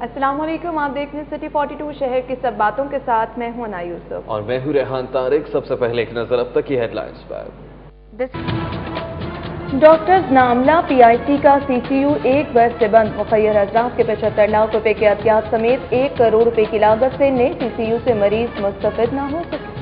अस्सलाम वालेकुम, आप देख रहे हैं सिटी 42 शहर की सब बातों के साथ मैं हूं अना यूसुफ और मैं हूं रेहान तारिक। सबसे पहले एक नजर अब तक की हेडलाइंस पर। डॉक्टर्स नामला पीआईसी का सीसीयू एक वर्ष से बंद। मुखैर हजरात के 75 लाख रुपए के अहतियात समेत 1 करोड़ रुपए की लागत से नए सीसीयू से मरीज मुस्तफिद न हो सके।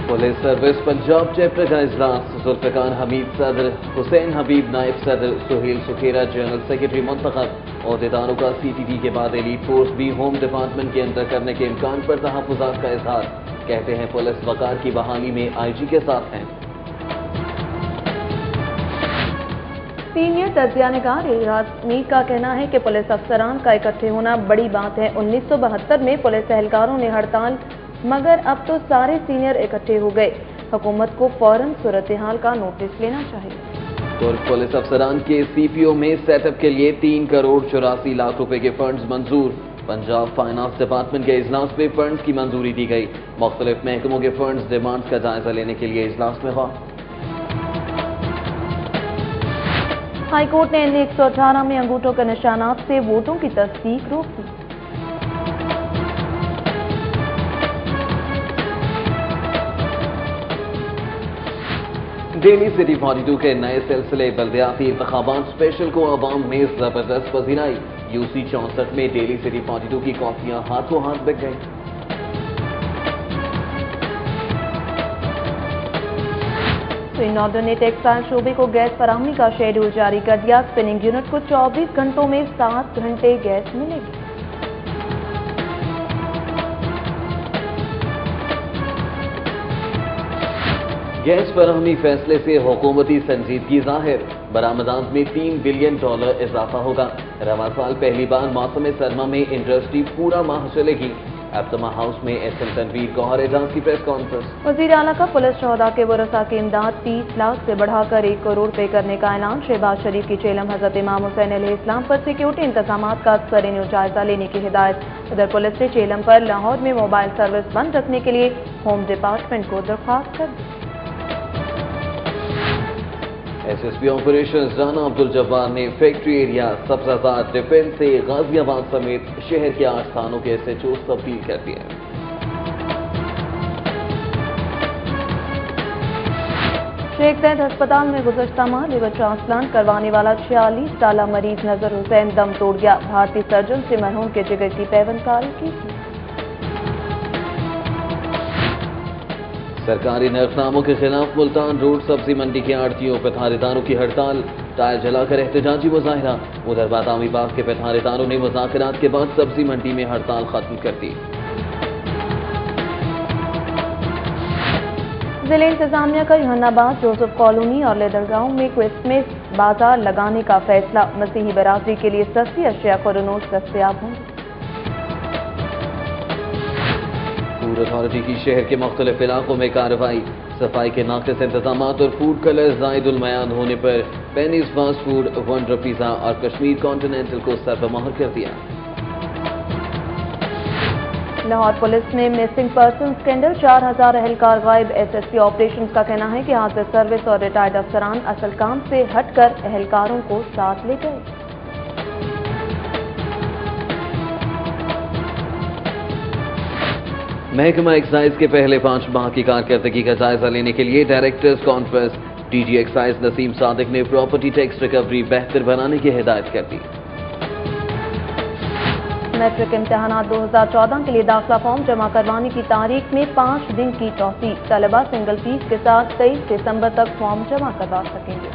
पुलिस सर्विस पंजाब चैप्टर का इजलास। जुल्फिकार हमीद सदर, हुसैन हबीब नायब सदर, सुहेल सुखेरा जनरल सेक्रेटरी मुंतखब। अहदेदारों का सीटीटी के बाद एलीट फोर्स भी होम डिपार्टमेंट के अंदर करने के इम्कान पर तहफ्फुज़ात का इजहार। कहते हैं पुलिस वकार की बहाली में आईजी के साथ हैं। सीनियर तज्जियानिगार इजाज मीर का कहना है कि पुलिस अफसरान का इकट्ठे होना बड़ी बात है। 1972 में पुलिस एहलकारों ने हड़ताल, मगर अब तो सारे सीनियर इकट्ठे हो गए। हुकूमत को फौरन सूरत हाल का नोटिस लेना चाहिए। तुर्क पुलिस अफसरान के सीपीओ में सेटअप के लिए 3 करोड़ 84 लाख रुपए के फंड्स मंजूर। पंजाब फाइनेंस डिपार्टमेंट के इजलास में फंड्स की मंजूरी दी गई। मुख्तलिफ महकमों के फंड्स डिमांड्स का जायजा लेने के लिए इजलास में हुआ। हाई कोर्ट ने NA 118 में अंगूठों के निशानात से वोटों की तस्दीक रोक दी। डेली सिटी 42 के नए सिलसिले बल्दियाती इंतखाबात स्पेशल को अवाम में जबरदस्त पसीनाई। यूसी 64 में डेली सिटी 42 की कॉपियां हाथों हाथ बिक गई। नॉर्दर्न ने टेक्सटाइल शोबे को गैस फराहमी का शेड्यूल जारी कर दिया। स्पिनिंग यूनिट को 24 घंटों में 7 घंटे गैस मिलेगी। गैस फराहमी फैसले से हुकूमती संजीदगी जाहिर। बरामदात में $3 बिलियन इजाफा होगा। रवा साल पहली बार मौसम सरमा में इंडस्ट्री पूरा माह चलेगी। एब्तमा हाउस में SM तनवीर गौहर एजाज की प्रेस कॉन्फ्रेंस। वजीर आला का पुलिस शोहदा के वरसा की इमदाद 30 लाख से बढ़ाकर 1 करोड़ रुपए करने का ऐलान। शहबाज शरीफ की चेलम हजरत इमाम हुसैन अलैहिस्सलाम पर सिक्योरिटी इंतजामात का सरीन जायजा लेने की हिदायत। उधर पुलिस ने चेलम पर लाहौर में मोबाइल सर्विस बंद रखने के लिए होम डिपार्टमेंट को दरख्वास्त कर दी। SSP ऑपरेशन राना अब्दुल जब्बार ने फैक्ट्री एरिया, सब्जाजात, डिफेंस से गाजियाबाद समेत शहर के 8 थानों के SHOs तब्दील कर दिए। शेख सैद अस्पताल में गुज़श्ता माह लिवर ट्रांसप्लांट करवाने वाला 46 साला मरीज नजर हुसैन दम तोड़ गया। भारतीय सर्जन से मरहूम के जिगर की पैवंदकारी की। सरकारी नर्खनामों के खिलाफ मुल्तान रोड सब्जी मंडी के आड़तियों पेथारेदारों की हड़ताल। टायर जलाकर एहतजाजी मुजाहिरा। उधर बादामी बाग के पेथारेदारों ने मुज़ाकरात के बाद सब्जी मंडी में हड़ताल खत्म कर दी। जिले इंतजामिया का जहानाबाद जोसेफ कॉलोनी और लेदरगांव में क्रिसमस बाजार लगाने का फैसला। मसीही बरादरी के लिए सस्ती अशिया खुरनोश दस्तयाब होंगे। फूड अथॉरिटी की शहर के मुख्तलिफ इलाकों में कार्रवाई। सफाई के नाक़िस इंतजामात और फूड कलर ज़ायदुल मयान होने पर pennies fast food, wonder pizza और कश्मीर कॉन्टिनेंटल को सरबमहर कर दिया। लाहौर पुलिस ने मिसिंग पर्सन स्कैंडल 4000 एहलकार गायब। SSP ऑपरेशन का कहना है कि हाजिर सर्विस और रिटायर्ड अफसरान असल काम से हटकर एहलकारों को साथ ले गए। महकमा एक्साइज के पहले 5 माह की कारकर्दगी का जायजा लेने के लिए directors conference. DG excise Naseem Sadiq ने प्रॉपर्टी टैक्स रिकवरी बेहतर बनाने की हिदायत कर दी। मैट्रिक इम्तहानात 2014 के लिए दाखिला फॉर्म जमा करवाने की तारीख में 5 दिन की तौसीह। तलबा सिंगल फीस के साथ 23 दिसंबर तक फॉर्म जमा करवा सकेंगे।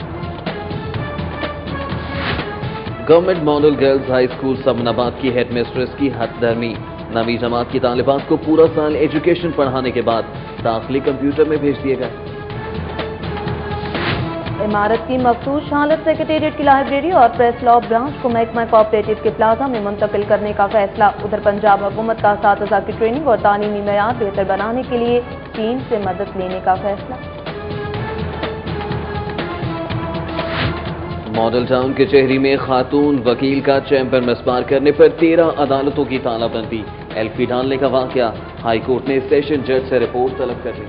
Government model girls high school Samanabad की हेड मिस्ट्रेस की हथधर्मी। नवी जमात की तालिबात को पूरा साल एजुकेशन पढ़ाने के बाद दाखिले कंप्यूटर में भेज दिए गए। इमारत की मखसूस हालत सेक्रेटेरिएट की लाइब्रेरी और प्रेस लॉ ब्रांच को महकमा कोऑपरेटिव के प्लाजा में मुंतकिल करने का फैसला। उधर पंजाब हुकूमत का असातिज़ा की ट्रेनिंग और तालीमी मेयार बेहतर बनाने के लिए चीन से मदद लेने का फैसला। मॉडल टाउन के चेहरी में खातून वकील का चैम्बर मिसमार करने पर 13 अदालतों की तालाबंदी। LP डालने का वाकया। हाई कोर्ट ने सेशन जज से रिपोर्ट तलब कर ली।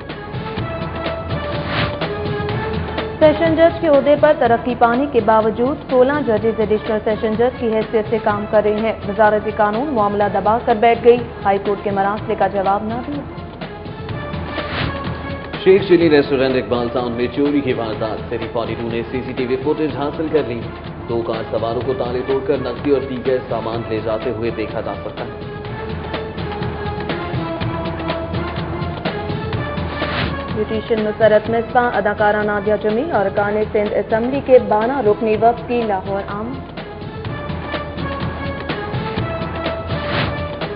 सेशन जज के ओहदे पर तरक्की पाने के बावजूद 16 जजेज एडिशनल सेशन जज की हैसियत से काम कर रहे हैं। वजारत कानून मामला दबा कर बैठ गई, हाई कोर्ट के मरासले का जवाब न दिया। शेख चिली रेस्टोरेंट इकबाल टाउन में चोरी की वारदात सिटी 42 ने सीसीटीवी फुटेज हासिल कर ली। 2 कार सवारों को ताले तोड़कर नकदी और दीगर सामान ले जाते हुए देखा जा सकता है। ब्यूटिशियन नुसरत मिसबा, अदाकारा नादिया जमील और अरकान सिंध असम्बली के 12 रुकनी वफ्द की लाहौर आमद।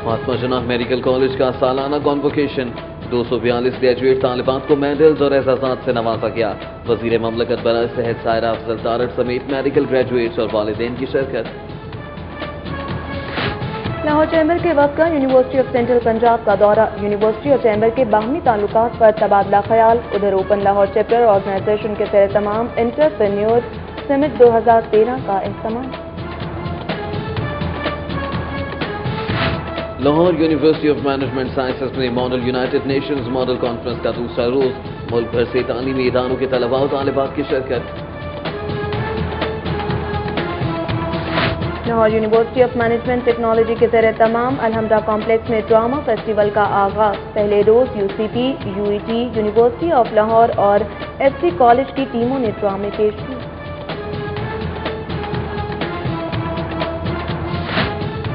महात्मा जनाह मेडिकल कॉलेज का सालाना कॉन्वोकेशन, 242 ग्रेजुएट तालिबात को मेडल्स और एजाजात से नवाजा गया। वजीर ममलकत बरा सेहत सायरा अफजल तारड़ समेत मेडिकल ग्रेजुएट्स और वालिदैन की शिरकत। लाहौर चैम्बर के वक्त का यूनिवर्सिटी ऑफ सेंट्रल पंजाब का दौरा, यूनिवर्सिटी और चैम्बर के बाहमी ताल्लुकात पर तबादला ख्याल। उधर ओपन लाहौर चैप्टर ऑर्गेनाइजेशन के सर तमाम एंटरप्रेन्योर समिट 2013 का एहतमाम। Lahore university of management sciences में model united nations model conference का दूसरा रोज, मुल्क भर से तालीमी इदारों के तलबा और तालिबात की शिरकत। Lahore university of management technology के ज़रिए तमाम अलहमदा कॉम्प्लेक्स में ड्रामा फेस्टिवल का आगाज। पहले रोज UCP, UET, university of Lahore और एफसी कॉलेज की टीमों ने ड्रामे पेश किए।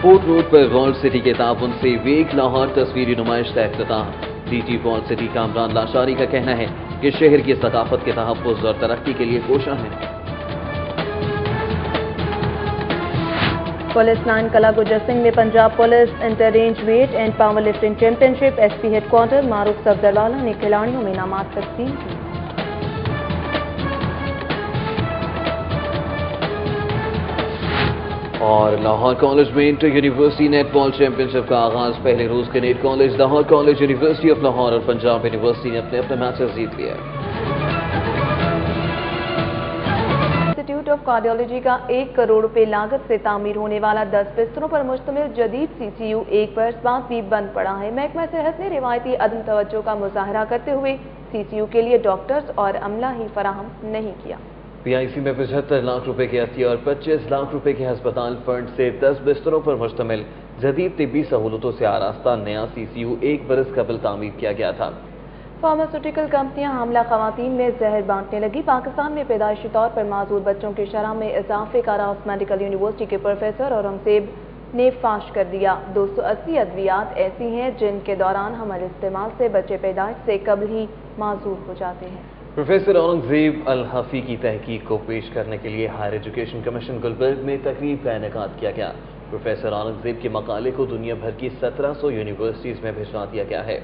फोर्ट रोड पर वर्ल्ड सिटी के ताउन से वेक लाहौर तस्वीरी नुमाइश का इफ्तिताह। DG world city Kamran Lashari का कहना है कि शहर की सकाफत के तहफ़्फ़ुज़ और तरक्की के लिए कोशा है। पुलिस लाइन कला गुजर सिंह में Punjab police inter range weight and power lifting championship, SP headquarter Maroof Safdarwala ने खिलाड़ियों में इनामात तकसीम की। और लाहौर कॉलेज में इंटर यूनिवर्सिटी नेटबॉल चैंपियनशिप का आगाज। पहले रोज के नेट college, Lahore college, university of Lahore और पंजाब यूनिवर्सिटी ने अपने अपने मैचेस जीत लिए। इंस्टीट्यूट ऑफ कार्डियोलॉजी का 1 करोड़ रुपए लागत से तामीर होने वाला 10 बिस्तरों पर मुश्तमिल जदीद सीसीयू एक बरस बाद भी बंद पड़ा है। महकमा सेहत ने रिवायती अदम तवज्जो का मुजाहरा करते हुए सीसीयू के लिए डॉक्टर्स और अमला ही फराहम नहीं किया। पीआईसी में 75 लाख रुपए के अतिया और 25 लाख रुपए के अस्पताल फंड से 10 बिस्तरों पर मुश्तमिल जदीद तिब्बी सहूलतों से आरास्ता नया सीसीयू 1 बरस कबल तामीर किया गया था। फार्मास्यूटिकल कंपनियां हामला खवातीन में जहर बांटने लगी। पाकिस्तान में पैदाइशी तौर पर माजूर बच्चों की शरह में इजाफे का राज मेडिकल यूनिवर्सिटी के प्रोफेसर औरंगजेब ने फाश कर दिया। 280 अद्वियात ऐसी हैं जिनके दौरान हमल इस्तेमाल से बच्चे पैदाइश से कबल ही माजूर हो जाते हैं। प्रोफेसर औरंगजेब अल हफी की तहकीक को पेश करने के लिए हायर एजुकेशन कमीशन गुलबर्ग में तकरीब का इनेकाद किया गया। प्रोफेसर औरंगजेब के मकाले को दुनिया भर की 1700 यूनिवर्सिटीज में भिजवा दिया गया है।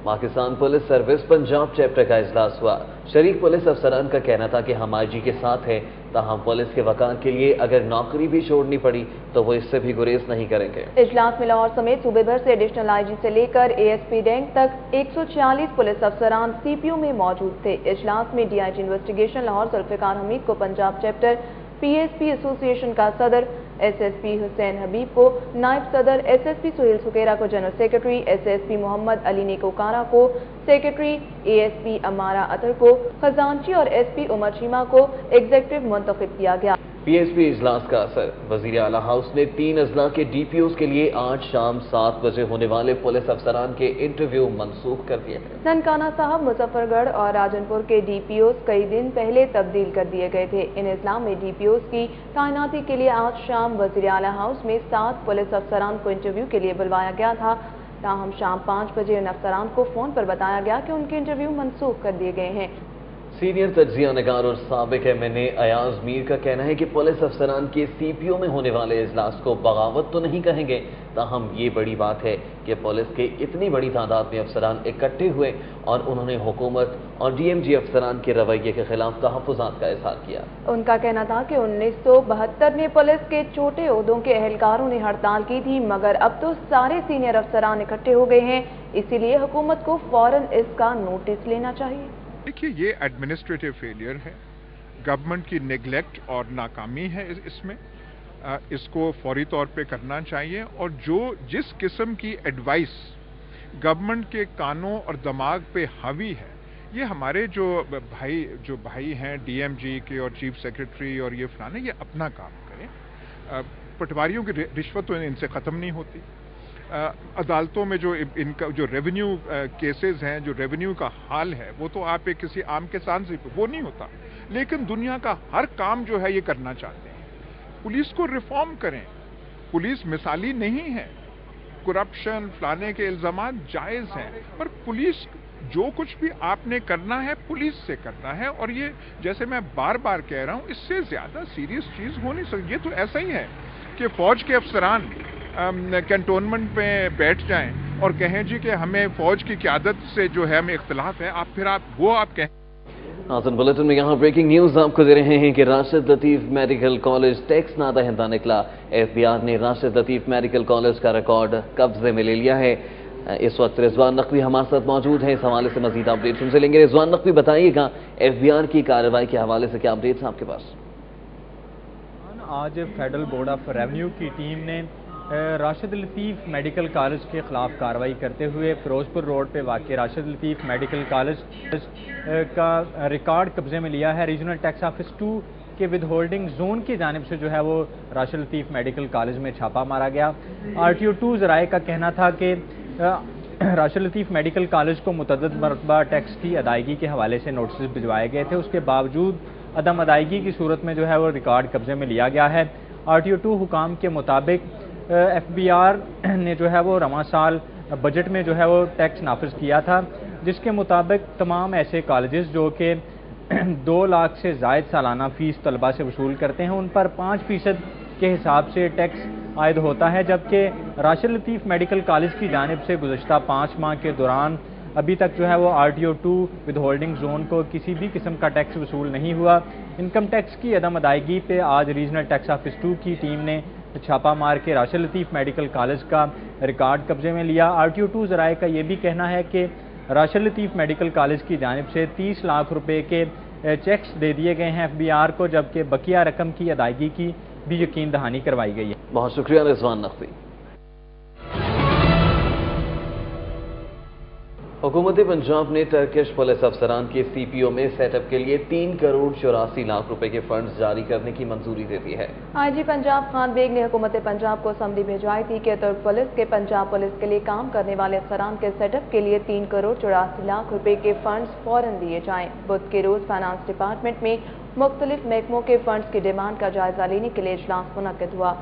Pakistan police service Punjab chapter का इजलास हुआ। शरीक पुलिस अफसरान का कहना था कि हम आईजी के साथ हैं, ताहम पुलिस के वकार के लिए अगर नौकरी भी छोड़नी पड़ी तो वो इससे भी गुरेज नहीं करेंगे। इजलास में लाहौर समेत सूबे भर से एडिशनल आईजी से लेकर एएसपी रैंक तक 146 पुलिस अफसरान सीपीयू में मौजूद थे। इजलास में डीआईजी इन्वेस्टिगेशन लाहौर जुल्फिकार हमीद को पंजाब चैप्टर, पीएसपी एसोसिएशन का सदर एसएसपी हुसैन हबीब को नायब सदर, एसएसपी सुहेल सुकेरा को general secretary, SSP Mohammad Ali Nekokara को सेक्रेटरी, एएसपी अमारा अतर को खजांची और एसपी उमर चीमा को एग्जीक्यूटिव मुंतखब किया गया। पीएसपी इजलास का असर। वजीर आला हाउस ने 3 अजला के डीपीओज के लिए आज शाम 7 बजे होने वाले पुलिस अफसरान के इंटरव्यू मनसूख कर दिए थे। ननकाना साहब, मुजफ्फरगढ़ और राजनपुर के डीपीओज कई दिन पहले तब्दील कर दिए गए थे। इन इस्लाम में डीपीओज की तैनाती के लिए आज शाम वजीर आला हाउस में 7 पुलिस अफसरान को इंटरव्यू के लिए बुलवाया गया था। ताहम शाम 5 बजे इन अफसरान को फोन पर बताया गया कि उनके इंटरव्यू मनसूख कर दिए गए हैं। सीनियर तज्जिया निगार और साबिक एमएनए अयाज मीर का कहना है कि पुलिस अफसरान के सीपीओ में होने वाले इजलास को बगावत तो नहीं कहेंगे, ताहम ये बड़ी बात है कि पुलिस के इतनी बड़ी तादाद में अफसरान इकट्ठे हुए और उन्होंने हुकूमत और डीएमजी अफसरान के रवैये के खिलाफ तहफ़्फ़ुज़ात का इज़हार किया। उनका कहना था कि 1972 में पुलिस के छोटे ओहदों के एहलकारों ने हड़ताल की थी, मगर अब तो सारे सीनियर अफसरान इकट्ठे हो गए हैं, इसीलिए हुकूमत को फौरन इसका नोटिस लेना चाहिए। देखिए, ये एडमिनिस्ट्रेटिव फेलियर है, गवर्नमेंट की नेग्लेक्ट और नाकामी है इसमें। इसको फौरी तौर पे करना चाहिए और जिस किस्म की एडवाइस गवर्नमेंट के कानों और दिमाग पे हावी है, ये हमारे जो भाई हैं डीएमजी के और चीफ सेक्रेटरी और ये फलाने, ये अपना काम करें। पटवारियों की रिश्वत तो इनसे ख़त्म नहीं होती। अदालतों में जो इनका जो रेवेन्यू केसेस हैं, जो रेवेन्यू का हाल है, वो तो आप एक किसी आम किसान से वो नहीं होता, लेकिन दुनिया का हर काम जो है ये करना चाहते हैं। पुलिस को रिफॉर्म करें। पुलिस मिसाली नहीं है, करप्शन फलाने के इल्जामात जायज़ हैं, पर पुलिस जो कुछ भी आपने करना है पुलिस से करना है। और ये जैसे मैं बार बार कह रहा हूँ, इससे ज़्यादा सीरियस चीज़ हो नहीं सकती। ये तो ऐसा ही है कि फ़ौज के अफसरान कैंटोनमेंट पे बैठ जाएं और कहें जी कि हमें फ़ौज की क़यादत से जो है हमें इख्तिलाफ है, आप कहें। नाज़रीन, बुलेटिन में यहाँ ब्रेकिंग न्यूज़ आपको दे रहे हैं कि राशिद लतीफ़ मेडिकल कॉलेज टैक्स ना दहिंदा निकला। FBI ने राशिद लतीफ़ मेडिकल कॉलेज का रिकॉर्ड कब्जे में ले लिया है। इस वक्त रिजवान नकवी हमारे साथ मौजूद हैं। इस हवाले से मजीद अपडेट्स उनसे लेंगे। रिजवान नकवी, बताइएगा FBI की कार्रवाई के हवाले से क्या अपडेट्स हैं आपके पास? आज फेडरल बोर्ड ऑफ रेवेन्यू की टीम ने राशिद लतीफ़ मेडिकल कॉलेज के खिलाफ कार्रवाई करते हुए फिरोजपुर रोड पे वाक़ राशिद लतीफ़ मेडिकल कॉलेज का रिकॉर्ड कब्जे में लिया है। रीजनल टैक्स ऑफिस 2 के विद होल्डिंग जोन की जानिब से जो है वो राशिद लतीफ़ मेडिकल कॉलेज में छापा मारा गया। RTO 2 ज़राए का कहना था कि राशिद लतीफ़ मेडिकल कॉलेज को मुतअद्दिद मरतबा टैक्स की अदायगी के हवाले से नोटिस भिजवाए गए थे। उसके बावजूद अदम अदायगी की सूरत में जो है वो रिकॉर्ड कब्जे में लिया गया है। RTO 2 हुकाम के मुताबिक FBR ने जो है वो रवां साल बजट में जो है वो टैक्स नाफिज किया था, जिसके मुताबिक तमाम ऐसे कॉलेजेस जो कि 2 लाख से ज़ायद सालाना फ़ीस तलबा से वसूल करते हैं, उन पर 5% के हिसाब से टैक्स आयद होता है। जबकि राशिद लतीफ़ मेडिकल कॉलेज की जानिब से गुज़श्ता 5 माह के दौरान अभी तक जो है वो RTO 2 विद होल्डिंग जोन को किसी भी किस्म का टैक्स वसूल नहीं हुआ। इनकम टैक्स की अदम अदायगी पे आज रीजनल टैक्स ऑफिस 2 की टीम ने छापा मार के राशिद लतीफ़ मेडिकल कॉलेज का रिकॉर्ड कब्जे में लिया। RTO 2 ज़राए का ये भी कहना है कि राशिद लतीफ़ मेडिकल कॉलेज की जानिब से 30 लाख रुपए के चेक्स दे दिए गए हैं FBR को, जबकि बकिया रकम की अदायगी की भी यकीन दहानी करवाई गई है। बहुत शुक्रिया रिजवान नकवी। हुकूमत पंजाब ने टर्किश पुलिस अफसरान के CPO में सेटअप के लिए 3 करोड़ 84 लाख रुपए के फंड्स जारी करने की मंजूरी दे दी है। IG पंजाब खान बेग ने हुकूमत पंजाब को समझी भिजवाई थी कि तुर्क पुलिस के पंजाब पुलिस के लिए काम करने वाले अफसरान के सेटअप के लिए 3 करोड़ 84 लाख रुपए के फंड्स फौरन दिए जाएं। बुध के रोज फाइनेंस डिपार्टमेंट में मुख्तलिफ महकमों के फंड्स की डिमांड का जायजा लेने के लिए इजलास मुनक्किद हुआ।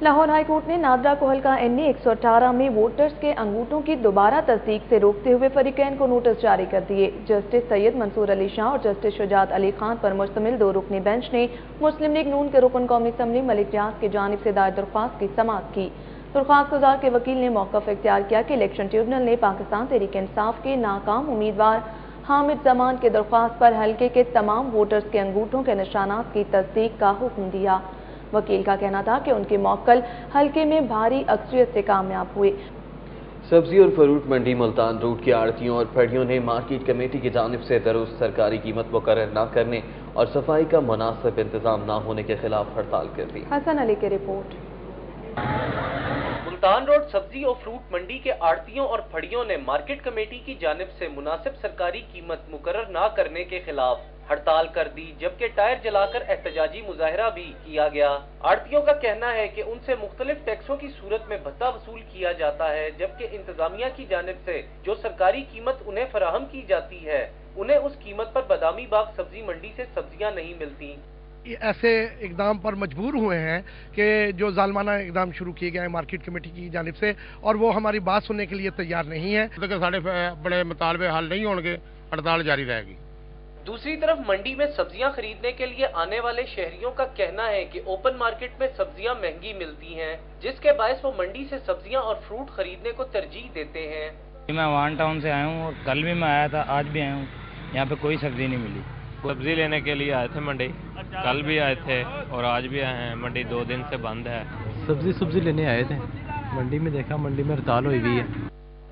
लाहौर हाई कोर्ट ने नादरा को हल्का NE 118 में वोटर्स के अंगूठों की दोबारा तस्दीक से रोकते हुए फरीकैन को नोटिस जारी कर दिए। जस्टिस सैयद मंसूर अली शाह और जस्टिस शुजात अली खान पर मुश्तमिल 2 रुकनी बेंच ने मुस्लिम लीग नून के रुकन कौमी असम्बली मलिक रियाज की जानिब से दायर दरख्वास्त की समाअत की। दरख्वास्त गुजार के वकील ने मौक़िफ़ इख्तियार किया कि इलेक्शन ट्रिब्यूनल ने पाकिस्तान तहरीक इंसाफ के नाकाम उम्मीदवार हामिद जमान की दरख्वास्त पर हल्के के तमाम वोटर्स के अंगूठों के निशानात की तस्दीक का हुक्म दिया। वकील का कहना था कि उनके मौक्कल हल्के में भारी अक्सरियत से कामयाब हुए। सब्जी और फ्रूट मंडी मुल्तान रोड के आड़तियों और फड़ियों ने मार्केट कमेटी की जानिब से दरुस्त सरकारी कीमत मुकर्रर न करने और सफाई का मुनासिब इंतजाम न होने के खिलाफ हड़ताल कर दी। हसन अली की रिपोर्ट। मुल्तान रोड सब्जी और फ्रूट मंडी के आड़तियों और फड़ियों ने मार्केट कमेटी की जानिब से मुनासिब सरकारी कीमत मुकर्रर न करने के खिलाफ हड़ताल कर दी, जबकि टायर जलाकर एहतजाजी मुजाहरा भी किया गया। आड़तियों का कहना है कि उनसे मुख्तलिफ टैक्सों की सूरत में भत्ता वसूल किया जाता है, जबकि इंतजामिया की जानिब से जो सरकारी कीमत उन्हें फराहम की जाती है, उन्हें उस कीमत पर बादामी बाग सब्जी मंडी से सब्जियां नहीं मिलती। ऐसे इकदाम पर मजबूर हुए हैं कि जो जालमाना इकदाम शुरू किए गए हैं मार्केट कमेटी की जानिब से, और वो हमारी बात सुनने के लिए तैयार नहीं है। साढ़े बड़े मुतालबे हल नहीं होंगे, हड़ताल जारी रहेगी। दूसरी तरफ मंडी में सब्जियां खरीदने के लिए आने वाले शहरियों का कहना है कि ओपन मार्केट में सब्जियां महंगी मिलती हैं, जिसके बायस वो मंडी से सब्जियां और फ्रूट खरीदने को तरजीह देते हैं। मैं वान टाउन से आया हूँ, कल भी मैं आया था, आज भी आया हूँ, यहाँ पे कोई सब्जी नहीं मिली। सब्जी लेने के लिए आए थे मंडी, कल भी आए थे और आज भी आए हैं। मंडी 2 दिन से बंद है। सब्जी लेने आए थे, मंडी में देखा मंडी में हड़ताल हुई हुई है।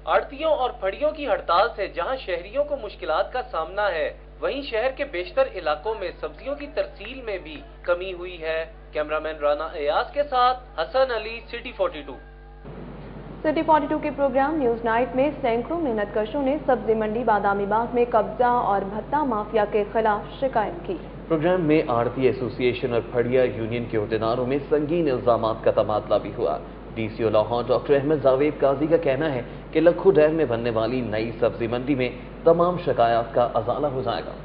आड़तियों और फड़ियों की हड़ताल से जहां शहरियों को मुश्किलात का सामना है, वहीं शहर के बेशतर इलाकों में सब्जियों की तरसील में भी कमी हुई है। कैमरामैन राना एयाज के साथ हसन अली, सिटी 42। सिटी 42 के प्रोग्राम न्यूज नाइट में सैकड़ों मेहनतकशों ने सब्जी मंडी बादामी बाग में कब्जा और भत्ता माफिया के खिलाफ शिकायत की। प्रोग्राम में आड़ती एसोसिएशन और फड़िया यूनियन के अहदेदारों में संगीन इल्जामात का तबादला भी हुआ। डीसीओ लाहौर डॉक्टर अहमद जावेद काजी का कहना है कि लखू डैम में बनने वाली नई सब्जी मंडी में तमाम शिकायत का अजाला हो जाएगा।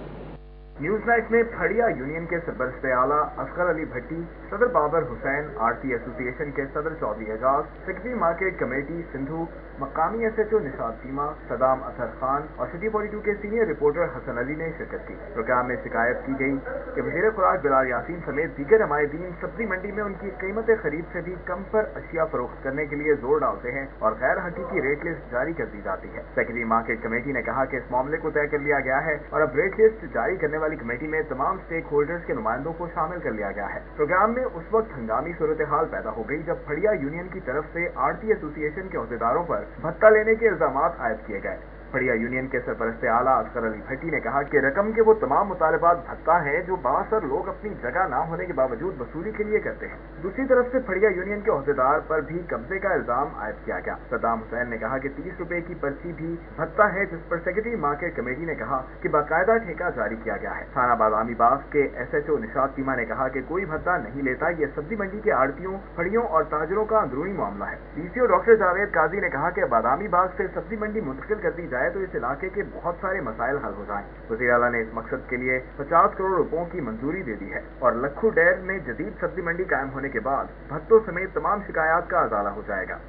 न्यूज नाइट में फड़िया यूनियन के सरबरस्ते आला असगर अली भट्टी, सदर बाबर हुसैन, आरती एसोसिएशन के सदर Chaudhry Ejaz, secretary market committee Sindhu, मकामी एसएचओ निशाद सीमा, सदाम अतर खान और सिटी 42 के सीनियर रिपोर्टर हसन अली ने शिरकत की। प्रोग्राम में शिकायत की गई कि वज़ीर खुराक बिलाल यासीन समेत दीगर हमायतीन सब्जी मंडी में उनकी कीमत खरीद से भी कम पर अशिया फरोख्त करने के लिए जोर डालते हैं और गैर हकीकी रेट लिस्ट जारी कर दी जाती है। सेक्रेटरी मार्केट कमेटी ने कहा कि इस मामले को तय कर लिया गया है और अब रेट लिस्ट जारी करने वाली कमेटी में तमाम स्टेक होल्डर्स के नुमाइंदों को शामिल कर लिया गया है। प्रोग्राम में उस वक्त हंगामी सूरत हाल पैदा हो गई जब फड़िया यूनियन की तरफ से आड़ती एसोसिएशन के अहदेदारों पर भत्ता लेने के इल्जामात आयद किए गए। फड़िया यूनियन के सरपरस्ते आला असगर अली भट्टी ने कहा कि रकम के वो तमाम मुतालबात भत्ता हैं जो बासर लोग अपनी जगह ना होने के बावजूद वसूली के लिए करते हैं। दूसरी तरफ से फड़िया यूनियन के अहदेदार पर भी कब्जे का इल्जाम आयद किया गया। सदाम हुसैन ने कहा कि 30 रुपए की पर्ची भी भत्ता है, जिस पर सेक्रेटरी मार्केट कमेटी ने कहा कि बाकायदा ठेका जारी किया गया है। थाना बादामी बाग के एसएचओ निशाद सीमा ने कहा कि कोई भत्ता नहीं लेता, ये सब्जी मंडी के आड़तियों, फड़ियों और ताजरों का अंदरूनी मामला है। डीसीओ डॉक्टर जावेद काजी ने कहा कि बादामी बाग से सब्जी मंडी मुंतकिल कर दी जाए तो इस इलाके के बहुत सारे मसाइल हल हो जाएं। वज़ीर आला ने इस मकसद के लिए 50 करोड़ रुपयों की मंजूरी दे दी है और लखू डैम में जदीद सब्जी मंडी कायम होने के बाद भत्तों समेत तमाम शिकायत का अजाला हो जाएगा।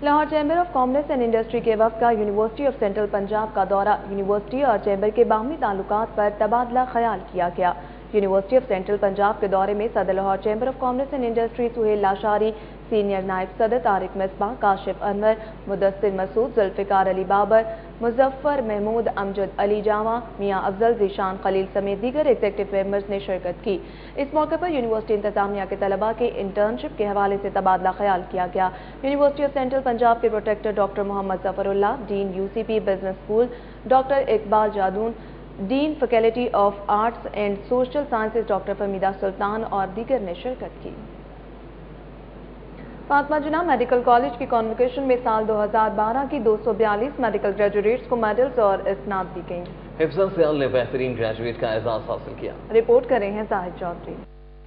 Lahore chamber of commerce and industry के वक्त का यूनिवर्सिटी ऑफ सेंट्रल पंजाब का दौरा। यूनिवर्सिटी और चैम्बर के बाहमी ताल्लुकात पर तबादला ख्याल किया गया। यूनिवर्सिटी ऑफ सेंट्रल पंजाब के दौरे में सदर Lahore chamber of commerce and industry Suhail Lashari, senior नायब सदर तारिक मिसबाह, काशिफ अनवर, मुदस्सिर मसूद, जुल्फिकार अली बाबर, मुजफ्फर महमूद, अमजद अली जामा, मियां अफजल, जीशान खलील समेत दीगर एग्जीक्यूटिव मेंबर्स ने शिरकत की। इस मौके पर यूनिवर्सिटी इंतजामिया के तलबा के इंटर्नशिप के हवाले से तबादला ख्याल किया गया। यूनिवर्सिटी ऑफ सेंट्रल पंजाब के protector doctor Mohammad Zafarullah, dean UCP business school doctor Iqbal Jadoon, dean faculty of arts and social sciences doctor Fahmida Sultan और दीगर ने शिरकत की। फातिमा जिन्ना मेडिकल कॉलेज की कॉन्वोकेशन में साल 2012 की 242 मेडिकल ग्रेजुएट्स को मेडल्स और इस्नाद दी गई। हिफ्ज़ा सियाल ने बेहतरीन ग्रेजुएट का एजाज हासिल किया। रिपोर्ट कर रहे हैं जाहिद चौधरी।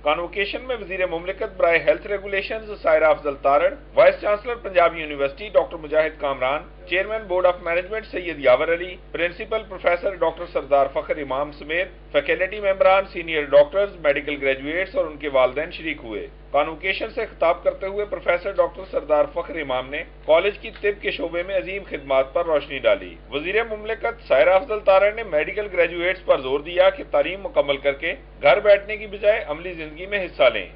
कॉन्वोकेशन में वजीर मुमलिकत बराए health regulations Saira Afzal Tarar, vice chancellor Punjab university doctor Mujahid Kamran, chairman board of management Syed Yawar Ali, principal professor doctor Sardar Fakhar Imam समेत फैकल्टी मेंबरान, सीनियर डॉक्टर्स, मेडिकल ग्रेजुएट्स और उनके वालिदैन शरीक हुए। कॉन्वोकेशन से खिताब करते हुए प्रोफेसर डॉक्टर सरदार फखर इमाम ने कॉलेज की तिब के शोबे में अजीम खिदमात पर रोशनी डाली। वजीर मुमलिकत सायरा अफजल तारड़ ने मेडिकल ग्रेजुएट्स पर जोर दिया कि तालीम मुकम्मल करके घर बैठने की बजाय अमली जिंदगी में हिस्सा लें।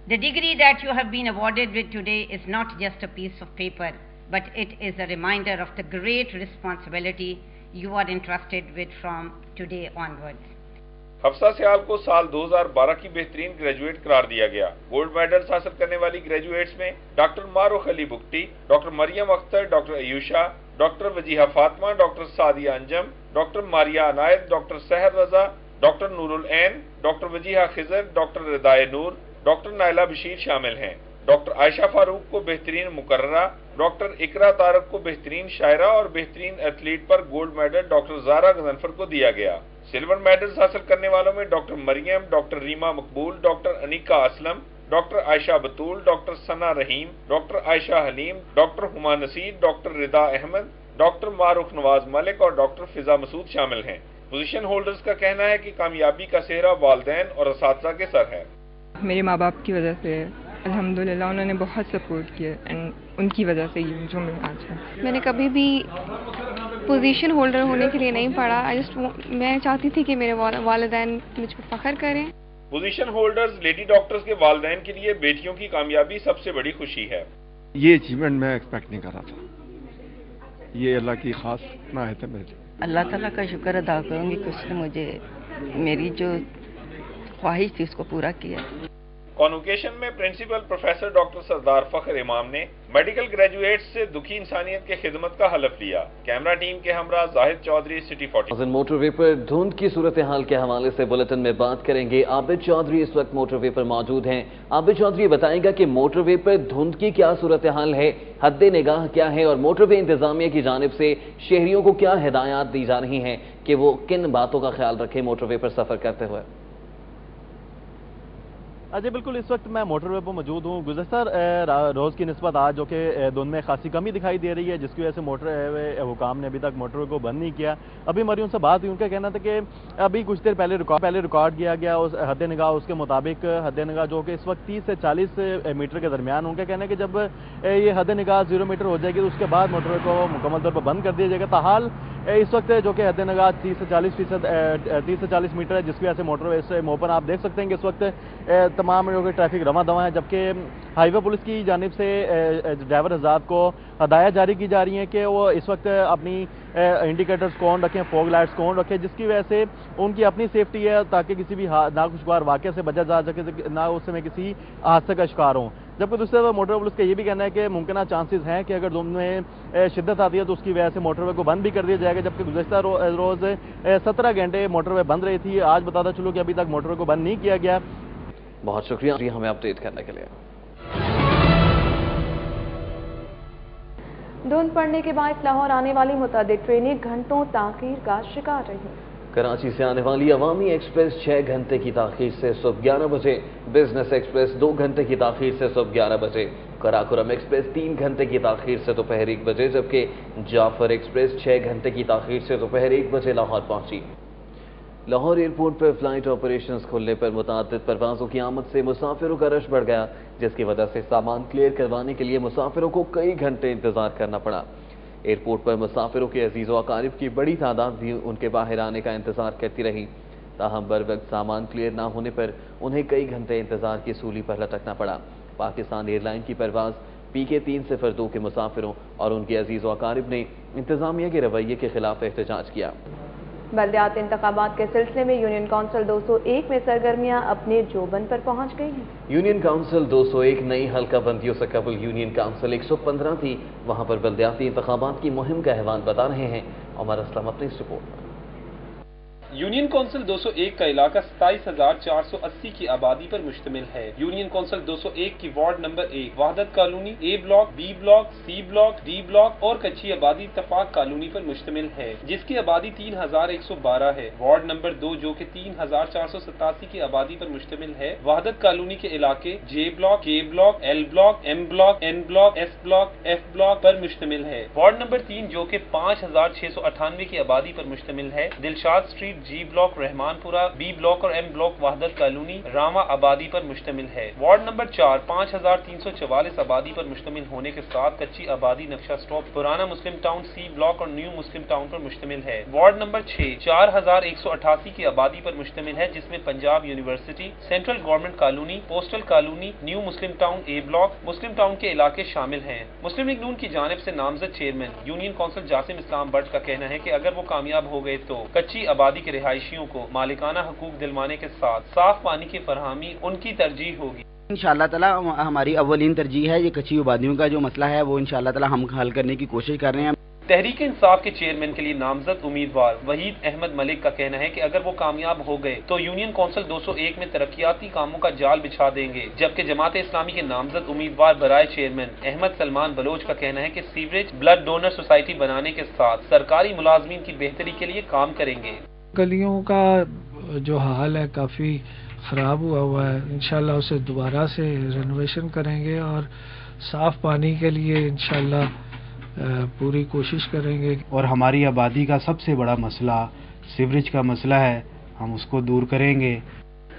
The degree that you have been awarded with today is not just a piece of paper, but it is a reminder of the great responsibility you are entrusted with from today onwards. Hafsa सियाल को साल 2012 की बेहतरीन graduate करार दिया गया। Gold medals हासिल करने वाली ग्रेजुएट्स में doctor Mahrukh Ali Bugti, doctor Maryam Akhtar, doctor Ayusha, doctor Wajiha Fatima, doctor Sadia Anjum, doctor Maria Inayat, doctor Sehar Raza, doctor Noorul Ain, doctor Wajiha Khizar, doctor Ridae Noor, doctor Naila Bashir शामिल हैं। डॉक्टर आयशा फारूक को बेहतरीन मुकर्ररा, डॉक्टर इकरा तारक को बेहतरीन शायरा और बेहतरीन एथलीट पर gold medal doctor Zara Ghazanfar को दिया गया। सिल्वर मेडल्स हासिल करने वालों में doctor Maryam, doctor Reema Maqbool, doctor Anika Aslam, doctor Ayesha Batool, doctor Sana Rahim, doctor Ayesha Haleem, doctor Huma Naseer, doctor Rida Ahmed, doctor Maroof Nawaz Malik और डॉक्टर फिजा मसूद शामिल हैं। पोजीशन होल्डर्स का कहना है कि कामयाबी का सेहरा वालिदैन और असातिज़ा के सर है। मेरे माँ बाप की वजह से अल्हम्दुलिल्लाह उन्होंने बहुत सपोर्ट किया एंड उनकी वजह से ये जो मैं आज हूँ। मैंने कभी भी पोजीशन होल्डर होने के लिए नहीं पढ़ा। मैं चाहती थी कि मेरे वालिदैन मुझ पर फख्र करें। पोजीशन होल्डर्स लेडी डॉक्टर्स के वालिदैन के लिए बेटियों की कामयाबी सबसे बड़ी खुशी है। ये अचीवमेंट मैं एक्सपेक्ट नहीं कर रहा था। ये अल्लाह की खास इनायत है मेरे लिए। अल्लाह ताला का शुक्र अदा करूंगी कि उसने मुझे मेरी जो ख्वाहिश थी उसको पूरा किया। کانوکیشن میں پرنسپل پروفیسر ڈاکٹر سردار فخر امام نے میڈیکل گریجویٹس سے دکھی انسانیت کے خدمت کا حلف لیا۔ کیمرہ ٹیم کے ہمراہ زاہد چودھری، سٹی 40۔ موٹر وے پر دھند کی صورتحال کے حوالے سے بلٹن میں بات کریں گے۔ عابد چودھری اس وقت موٹر وے پر موجود ہیں۔ عابد چودھری بتائیں گا کہ موٹر وے پر دھند کی کیا صورتحال ہے، حد نگاہ کیا ہے، اور موٹر وے انتظامیہ کی جانب سے شہریوں کو کیا ہدایات دی جا رہی ہیں کہ وہ کن باتوں کا خیال رکھیں موٹر وے پر سفر کرتے ہوئے؟ جی بالکل، اس وقت میں موٹر وے پر موجود ہوں۔ گزشتہ روز کی نسبت آج جو کہ دھند میں خاصی کمی دکھائی دے رہی ہے، جس کی وجہ سے موٹر وے حکام نے ابھی تک موٹر وے کو بند نہیں کیا۔ ابھی ہماری ان سے بات ہوئی، ان کا کہنا تھا کہ ابھی کچھ دیر پہلے ریکارڈ کیا گیا اس حد نگاہ، اس کے مطابق حد نگاہ جو کہ اس وقت 30 سے 40 میٹر کے درمیان۔ ان کا کہنا ہے کہ جب یہ حد نگاہ 0 میٹر ہو جائے گی تو اس کے بعد موٹر وے کو مکمل طور پر بند کر دیا جائے گا۔ تاحال اس وقت جو کہ حد نگاہ 30 سے 40 میٹر ہے، جس کی وجہ سے موٹر وے سے موپن آپ دیکھ سکتے ہیں کہ اس وقت تمام جو کہ ٹریفک رواں دواں ہے، جبکہ ہائی وے پولیس کی جانب سے ڈرائیور حضرات کو ہدایات جاری کی جا رہی ہیں کہ وہ اس وقت اپنی انڈیکیٹرز کو آن رکھیں، فوگ لائٹس کو آن رکھیں، جس کی وجہ سے ان کی اپنی سیفٹی ہے تاکہ کسی بھی ناخوشگوار واقعے سے بچا جا سکے، نہ اس میں کسی حادثے کا شکار ہوں۔ جبکہ دوسرے طرف موٹر پولیس کا یہ بھی کہنا ہے کہ ممکنہ چانسز ہیں کہ اگر دھند میں شدت آتی ہے تو اس کی وجہ سے موٹر وے کو بند بھی کر دیا جائے گا، جبکہ گزشتہ روز 17 گھنٹے موٹر وے بند رہی تھی۔ آج بتاتا چلوں کہ ابھی تک موٹر وے کو بند نہیں کیا گیا۔ بہت شکریہ جی ہمیں اپڈیٹ کرنے کے لیے۔ دھند پڑنے کے باعث لاہور آنے والی متعدد ٹرینیں گھنٹوں تاخیر کا شکار رہی۔ کراچی سے آنے والی عوامی ایکسپریس 6 گھنٹے کی تاخیر سے صبح 11 بجے، بزنس ایکسپریس 2 گھنٹے کی تاخیر سے صبح 11 بجے، کراکرم ایکسپریس 3 گھنٹے کی تاخیر سے دوپہر 1 بجے، جبکہ جعفر ایکسپریس 6 گھنٹے کی تاخیر سے دوپہر 1 بجے لاہور پہنچی۔ لاہور ایئرپورٹ پر فلائٹ آپریشنز کھلنے پر متعدد پروازوں کی آمد سے مسافروں کا رش بڑھ گیا، جس کی وجہ سے سامان کلیئر کروانے کے لیے مسافروں کو کئی گھنٹے انتظار کرنا پڑا۔ ایئرپورٹ پر مسافروں کے عزیز و اقارب کی بڑی تعداد بھی ان کے باہر آنے کا انتظار کرتی رہی، تاہم بروقت سامان کلیئر نہ ہونے پر انہیں کئی گھنٹے انتظار کی سولی پر لٹکنا پڑا۔ پاکستان ایئر لائن کی پرواز PK 302 کے مسافروں اور ان کے عزیز و اقارب نے انتظامیہ کے رویے کے خلاف احتجاج کیا۔ بلدیات انتخابات کے سلسلے میں یونین کونسل 201 میں سرگرمیاں اپنے جوبن پر پہنچ گئی ہیں۔ یونین کونسل 201 نئی حلقہ بندیوں سے قبل یونین کونسل 115 تھی، وہاں پر بلدیاتی انتخابات کی مہم کا احوال بتا رہے ہیں عمر اسلم اپنی اس رپورٹ میں۔ یونین کونسل 201 کا علاقہ 27,480 کی آبادی پر مشتمل ہے۔ یونین کونسل 201 کی وارڈ نمبر 1 وحدت colony, A block, B block, C block, D block اور کچی آبادی اتفاق کالونی پر مشتمل ہے، جس کی آبادی 3,112 ہے۔ وارڈ نمبر 2 جو کہ 3,487 کی آبادی پر مشتمل ہے، وحدت کالونی کے علاقے J block, K block, L block, M block, N block, S block, F block پر مشتمل ہے۔ وارڈ نمبر 3 جو کہ 5,698 کی آبادی پر مشتمل ہے، دلشاد اسٹریٹ، G بلاک، رحمان پورہ، B بلاک اور M بلاک وحدت کالونی راما آبادی پر مشتمل ہے۔ وارڈ نمبر 4 5,344 آبادی پر مشتمل ہونے کے ساتھ کچی آبادی نقشہ اسٹاپ پرانا مسلم ٹاؤن C بلاک اور نیو مسلم ٹاؤن پر مشتمل ہے۔ وارڈ نمبر 6 4,188 کی آبادی پر مشتمل ہے، جس میں Punjab university, central government colony, postal colony, new Muslim town A block, Muslim town کے علاقے شامل ہیں۔ مسلم لیگ نون کی جانب سے نامزد chairman union council Jasim Islam Butt کا کہنا ہے کہ اگر وہ کامیاب ہو گئے تو کچی آبادی کے رہائشیوں کو مالکانہ حقوق دلوانے کے ساتھ صاف پانی کی فراہمی ان کی ترجیح ہوگی۔ انشاءاللہ تعالی ہماری اولین ترجیح ہے یہ کچی آبادیوں کا جو مسئلہ ہے وہ انشاءاللہ تعالی ہم حل کرنے کی کوشش کر رہے ہیں۔ تحریک انصاف کے چیئرمین کے لیے نامزد امیدوار وحید احمد ملک کا کہنا ہے کہ اگر وہ کامیاب ہو گئے تو یونین کونسل 201 میں ترقیاتی کاموں کا جال بچھا دیں گے، جبکہ جماعت اسلامی کے نامزد امیدوار برائے چیئرمین احمد سلمان بلوچ کا کہنا ہے کہ سیوریج بلڈ ڈونر سوسائٹی بنانے کے ساتھ سرکاری ملازمین کی بہتری کے لیے کام کریں گے۔ گلیوں کا جو حال ہے کافی خراب ہوا ہے، انشاءاللہ اسے دوبارہ سے رینوویشن کریں گے اور صاف پانی کے لیے انشاءاللہ پوری کوشش کریں گے۔ اور ہماری آبادی کا سب سے بڑا مسئلہ سیوریج کا مسئلہ ہے، ہم اس کو دور کریں گے۔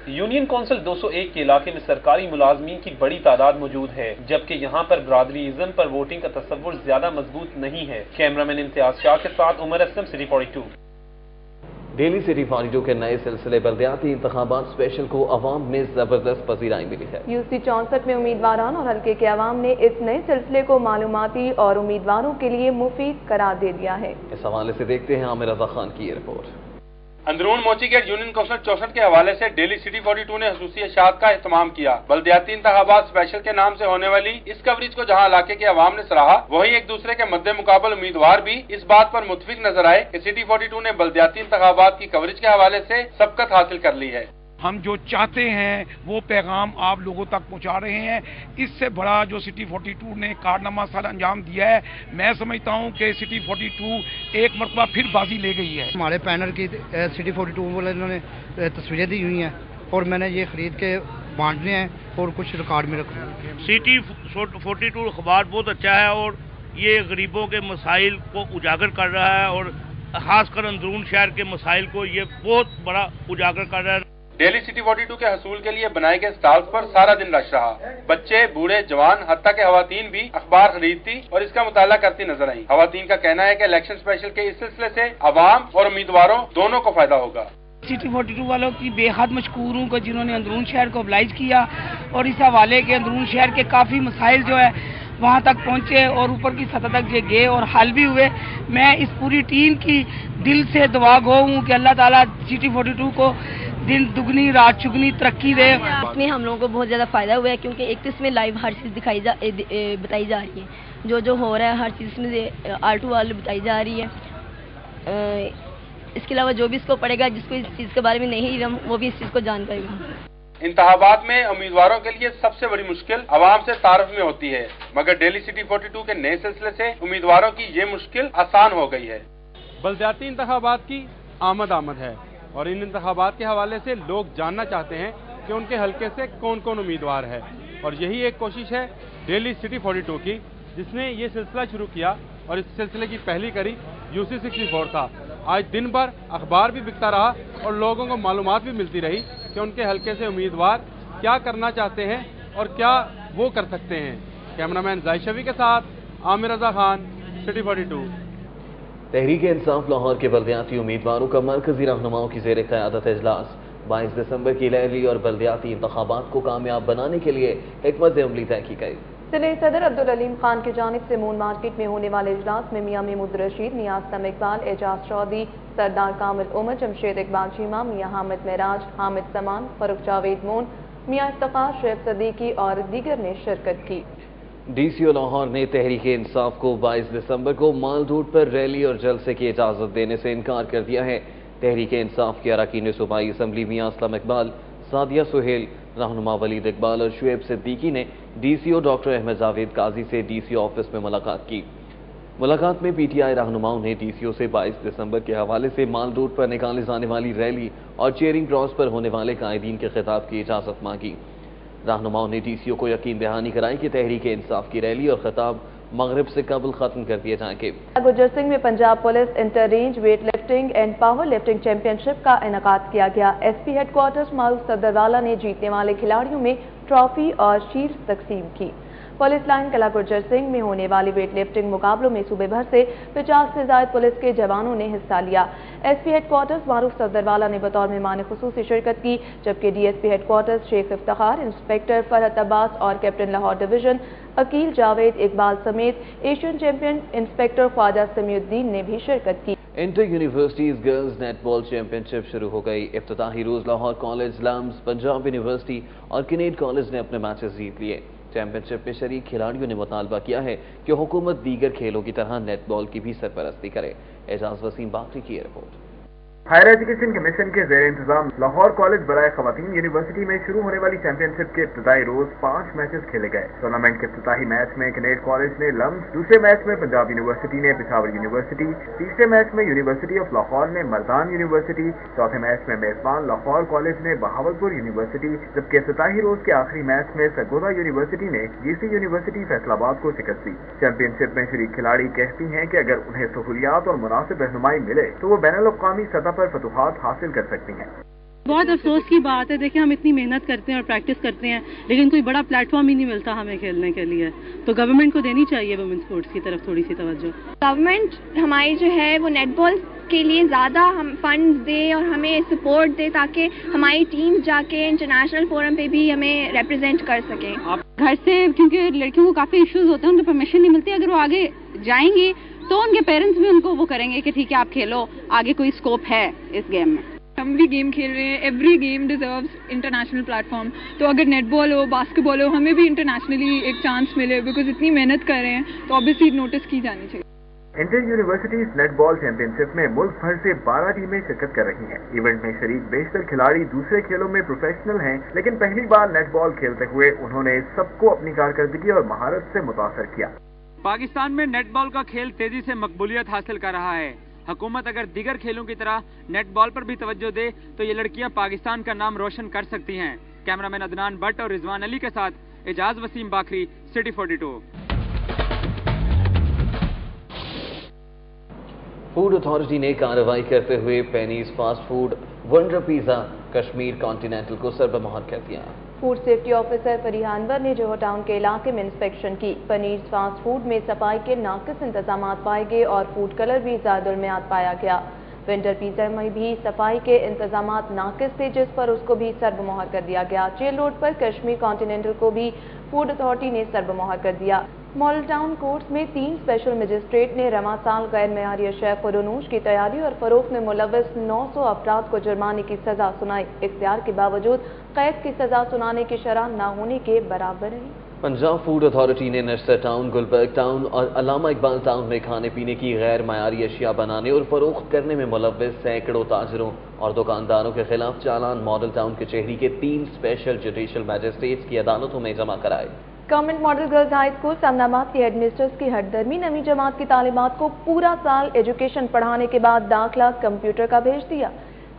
یونین کونسل 201 کے علاقے میں سرکاری ملازمین کی بڑی تعداد موجود ہے، جبکہ یہاں پر برادری ازم پر ووٹنگ کا تصور زیادہ مضبوط نہیں ہے۔ کیمرامین امتیاز شاہ کے ساتھ عمر اسلم، سٹی 42۔ ڈیلی سٹی 42 کے نئے سلسلے بلدیاتی انتخابات اسپیشل کو عوام میں زبردست پذیرائی ملی ہے۔ UC 64 میں امیدواران اور حلقے کے عوام نے اس نئے سلسلے کو معلوماتی اور امیدواروں کے لیے مفید قرار دے دیا ہے۔ اس حوالے سے دیکھتے ہیں عامر رضا خان کی یہ رپورٹ۔ अंदरून मोची गेट यूनियन काउंसिल 64 के हवाले से डेली सिटी 42 ने खसूसी अशात का एहतमाम किया। बल्दियाती इंतखाबात स्पेशल के नाम से होने वाली इस कवरेज को जहां इलाके के अवाम ने सराहा, वहीं एक दूसरे के मद्दे मुकाबल उम्मीदवार भी इस बात पर मुतफिक नजर आए कि सिटी 42 ने बल्दियाती इंतखाबात की कवरेज के हवाले से सबकत हासिल कर ली है। हम जो चाहते हैं वो पैगाम आप लोगों तक पहुंचा रहे हैं। इससे बड़ा जो सिटी 42 ने कारनामा सर अंजाम दिया है, मैं समझता हूं कि सिटी 42 एक मरतबा फिर बाजी ले गई है। हमारे पैनल की सिटी 42 वाले इन्होंने तस्वीरें दी हुई हैं और मैंने ये खरीद के बांटने हैं और कुछ रिकॉर्ड में रखा। सिटी 42 अखबार बहुत अच्छा है और ये गरीबों के मसाइल को उजागर कर रहा है और खासकर अंदरून शहर के मसाइल को ये बहुत बड़ा उजागर कर रहा है। डेली सिटी 42 के हसूल के लिए बनाए गए स्टॉल्स पर सारा दिन रश रहा। बच्चे, बूढ़े, जवान, हत्ता के खवातीन भी अखबार खरीदती और इसका मुताला करती नजर आई। खवातीन का कहना है कि इलेक्शन स्पेशल के इस सिलसिले से अवाम और उम्मीदवारों दोनों को फायदा होगा। सिटी 42 वालों की बेहद मशकूर हूँ कि जिन्होंने अंदरून शहर को मोबिलाइज किया और इस हवाले के अंदरून शहर के काफ़ी मसाइल जो है वहाँ तक पहुँचे और ऊपर की सतह तक ये गए और हल भी हुए। मैं इस पूरी टीम की दिल से दुआ गो हूँ कि अल्लाह ताला सिटी 42 को दिन दुगनी रात चुगनी तरक्की दे। इसमें हम लोगों को बहुत ज़्यादा फ़ायदा हुआ है क्योंकि एक तो इसमें लाइव हर चीज़ बताई जा रही है, जो हो रहा है हर चीज़ में R2R बताई जा रही है। इसके अलावा जो भी इसको पढ़ेगा, जिसको इस चीज़ के बारे में नहीं इल्म, वो भी इस चीज़ को जान पाएगा। इंतखाबात में उम्मीदवारों के लिए सबसे बड़ी मुश्किल आवाम से तारुफ में होती है, मगर डेली सिटी 42 के नए सिलसिले से उम्मीदवारों की ये मुश्किल आसान हो गई है। बल्दियाती इंतखाबात की आमद है और इन इंतखाबात के हवाले से लोग जानना चाहते हैं कि उनके हलके से कौन कौन उम्मीदवार है, और यही एक कोशिश है डेली सिटी 42 की, जिसने ये सिलसिला शुरू किया और इस सिलसिले की पहली कड़ी UC 64 था। आज दिन भर अखबार भी बिकता रहा और लोगों को मालूमात भी मिलती रही कि उनके हलके से उम्मीदवार क्या करना चाहते हैं और क्या वो कर सकते हैं। कैमरामैन जाहिद शफी के साथ आमिर रजा खान, सिटी 42। तहरीक-ए-इंसाफ लाहौर के बल्दियाती उम्मीदवारों का मरकजी रहनुमाओं की ज़ेर क़यादत इजलास 22 दिसंबर की रैली और बल्दियाती इंतखाबात को कामयाब बनाने के लिए हिकमत अमली तय की गई। जिले सदर अब्दुल अलीम खान की जानिब से मून मार्केट में होने वाले इजलास में मियां महमूद रशीद, मियां असलम इकबाल, एजाज चौधरी, सरदार कामिल उमर, जमशेद इकबाल चीमा, मियां हामिद मेराज, हामिद समान, फरुख जावेद मोन, मियां इफ्तिखार, शेख सदीकी और दीगर ने शिरकत की। DCO लाहौर ने तहरीक-ए-इंसाफ को 22 दिसंबर को माल रोड पर रैली और जलसे की इजाज़त देने से इनकार कर दिया है। तहरीक-ए-इंसाफ के अरकान सूबाई असम्बली मियां असलम इकबाल, सादिया सुहेल, रहनुमा वलीद इकबाल और शुएब सिद्दीकी ने DCO डॉक्टर अहमद जावेद काजी से DCO ऑफिस में मुलाकात की। मुलाकात में PTI रहनुमाओं ने DCO से 22 दिसंबर के हवाले से माल रोड पर निकाले जाने वाली रैली और चेयरिंग क्रॉस पर होने वाले कायदीन के खिताब की इजाज़त मांगी। रहनुमाओं ने DCO को यकीन दहानी कराई कि तहरीक-ए-इंसाफ की रैली और खिताब मगरिब से कबल खत्म कर दिए जाएंगे। गुज्जर सिंह में Punjab police inter range weight lifting and power lifting championship का इनेकाद किया गया। SP हेडक्वार्टर्स मारूफ सदरवाला ने जीतने वाले खिलाड़ियों में ट्रॉफी और शील्ड तकसीम की। पुलिस लाइन कला गुज्जर सिंह में होने वाली वेट लिफ्टिंग मुकाबलों में सूबे भर से 50 से ज्यादा पुलिस के जवानों ने हिस्सा लिया। SP हेडक्वार्टर्स मारूफ सदरवाला ने बतौर मेहमान खुसूसी शिरकत की, जबकि DSP headquarters Sheikh Iftikhar, inspector Farhat Abbas और कैप्टन लाहौर डिवीजन अकील जावेद इकबाल समेत Asian champion inspector Khawaja Samiuddin ने भी शिरकत की। Inter universities girls netball championship शुरू हो गई। इफ्तिताही रोज Lahore college, LUMS, Punjab university और किनेड कॉलेज ने अपने मैचेस जीत लिए। चैंपियनशिप में शरीक खिलाड़ियों ने मुतालबा किया है कि हुकूमत दीगर खेलों की तरह नेटबॉल की भी सरपरस्ती करे। एजाज वसीम बागटी की रिपोर्ट। हायर एजुकेशन कमीशन के जेर इंतजाम लाहौर कॉलेज बराए खवातीन यूनिवर्सिटी में शुरू होने वाली चैंपियनशिप के इब्तदाई रोज 5 मैचेस खेले गए। टूर्नामेंट के इब्तदाई मैच में किनेड कॉलेज ने लम्स, दूसरे मैच में पंजाब यूनिवर्सिटी ने पेशावर यूनिवर्सिटी, तीसरे मैच में यूनिवर्सिटी ऑफ लाहौर ने मरदान यूनिवर्सिटी, चौथे मैच में मेजबान लाहौर कॉलेज ने बहावलपुर यूनिवर्सिटी, जबकि इब्तदाई रोज के आखिरी मैच में सरगोदा यूनिवर्सिटी ने GC यूनिवर्सिटी फैसलाबाद को शिकस्त दी। चैंपियनशिप में शरीक खिलाड़ी कहती हैं कि अगर उन्हें सहूलियात और मुनासिब रहनुमाई मिले तो वो बैनुल अक़वामी सतह पर फतूहात हासिल कर सकती हैं। बहुत अफसोस की बात है, देखिए हम इतनी मेहनत करते हैं और प्रैक्टिस करते हैं, लेकिन कोई बड़ा प्लेटफॉर्म ही नहीं मिलता हमें खेलने के लिए। तो गवर्नमेंट को देनी चाहिए वुमेन स्पोर्ट्स की तरफ थोड़ी सी तवज्जो। गवर्नमेंट हमारी जो है वो नेटबॉल के लिए ज़्यादा हम फंड दे और हमें सपोर्ट दे ताकि हमारी टीम जाके इंटरनेशनल फोरम पे भी हमें रिप्रेजेंट कर सकें। आप घर से, क्योंकि लड़कियों को काफ़ी इश्यूज होते हैं, उनको परमिशन नहीं मिलती। अगर वो आगे जाएंगी तो उनके पेरेंट्स भी उनको वो करेंगे कि ठीक है आप खेलो, आगे कोई स्कोप है इस गेम में। ہم بھی گیم کھیل رہے ہیں. Every game deserves international plate form. تو اگر نیٹ بال ہو, باسکٹ بال ہو, ہمیں بھی انٹرنیشنلی ایک چانس ملے, بیکاز اتنی محنت کر رہے ہیں تو آبویسلی نوٹس کی جانی چاہیے. انٹر یونیورسٹیز نیٹ بال چیمپئن شپ میں ملک بھر سے 12 ٹیمیں شرکت کر رہی ہیں. ایونٹ میں شریک بیشتر کھلاڑی دوسرے کھیلوں میں پروفیشنل ہیں, لیکن پہلی بار نیٹ بال کھیلتے ہوئے انہوں نے سب کو اپنی کارکردگی اور مہارت سے متاثر کیا. پاکستان میں نیٹ بال کا کھیل تیزی سے مقبولیت حاصل کر رہا ہے. حکومت اگر دیگر کھیلوں کی طرح نیٹ بال پر بھی توجہ دے تو یہ لڑکیاں پاکستان کا نام روشن کر سکتی ہیں. کیمرہ مین عدنان بٹ اور رضوان علی کے ساتھ اعجاز وسیم باکری, سٹی 42. فوڈ اتھارٹی نے کارروائی کرتے ہوئے pennies fast food wonder pizza Kashmir continental کو سربمہر کر دیا. فوڈ سیفٹی آفیسر فریح انور نے جوہر ٹاؤن کے علاقے میں انسپیکشن کی. پنیز فاسٹ فوڈ میں صفائی کے ناقص انتظامات پائے گئے اور فوڈ کلر بھی زائد المیعاد پایا گیا. ونڈر پیزا میں بھی صفائی کے انتظامات ناقص تھے, جس پر اس کو بھی سربمہر کر دیا گیا. چیل روڈ پر کشمیر کانٹیننٹل کو بھی فوڈ اتھارٹی نے سربمہر کر دیا. ماڈل ٹاؤن کورٹس میں 3 اسپیشل مجسٹریٹ نے رواں سال غیر معیاری اشیاء فروخت کی تیاری اور فروخت میں ملوث 900 افراد کو جرمانے کی سزا سنائی. اختیار کے باوجود قید کی سزا سنانے کی شرح نہ ہونے کے برابر ہے. پنجاب فوڈ اتھارٹی نے نشتر ٹاؤن, گلبرگ ٹاؤن اور علامہ اقبال ٹاؤن میں کھانے پینے کی غیر معیاری اشیاء بنانے اور فروخت کرنے میں ملوث سینکڑوں تاجروں اور دکانداروں کے خلاف چالان ماڈل ٹاؤن کچہری کے 3 اسپیشل جوڈیشل میجسٹریٹس کی عدالتوں میں جمع کرائے. Government model girls high school سمن آباد کی ہیڈ مسٹرس کی ہٹ درمی 9ویں جماعت کی طالبات کو پورا سال ایجوکیشن پڑھانے کے بعد داخلہ کمپیوٹر کا بھیج دیا.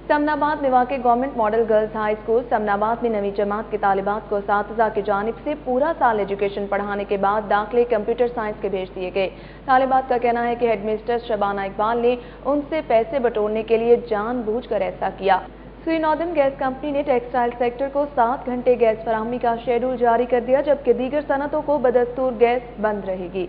سمن آباد میں واقع government model girls high school سمن آباد میں 9ویں جماعت کی طالبات کو اساتذہ کی جانب سے پورا سال ایجوکیشن پڑھانے کے بعد داخلے کمپیوٹر سائنس کے بھیج دیے گئے. طالبات کا کہنا ہے کہ ہیڈ مسٹر شبانہ اقبال نے ان سے پیسے بٹورنے کے لیے جان بوجھ کر ایسا کیا. سری ناردرن گیس کمپنی نے ٹیکسٹائل سیکٹر کو 7 گھنٹے گیس فراہمی کا شیڈول جاری کر دیا, جبکہ دیگر صنعتوں کو بدستور گیس بند رہے گی.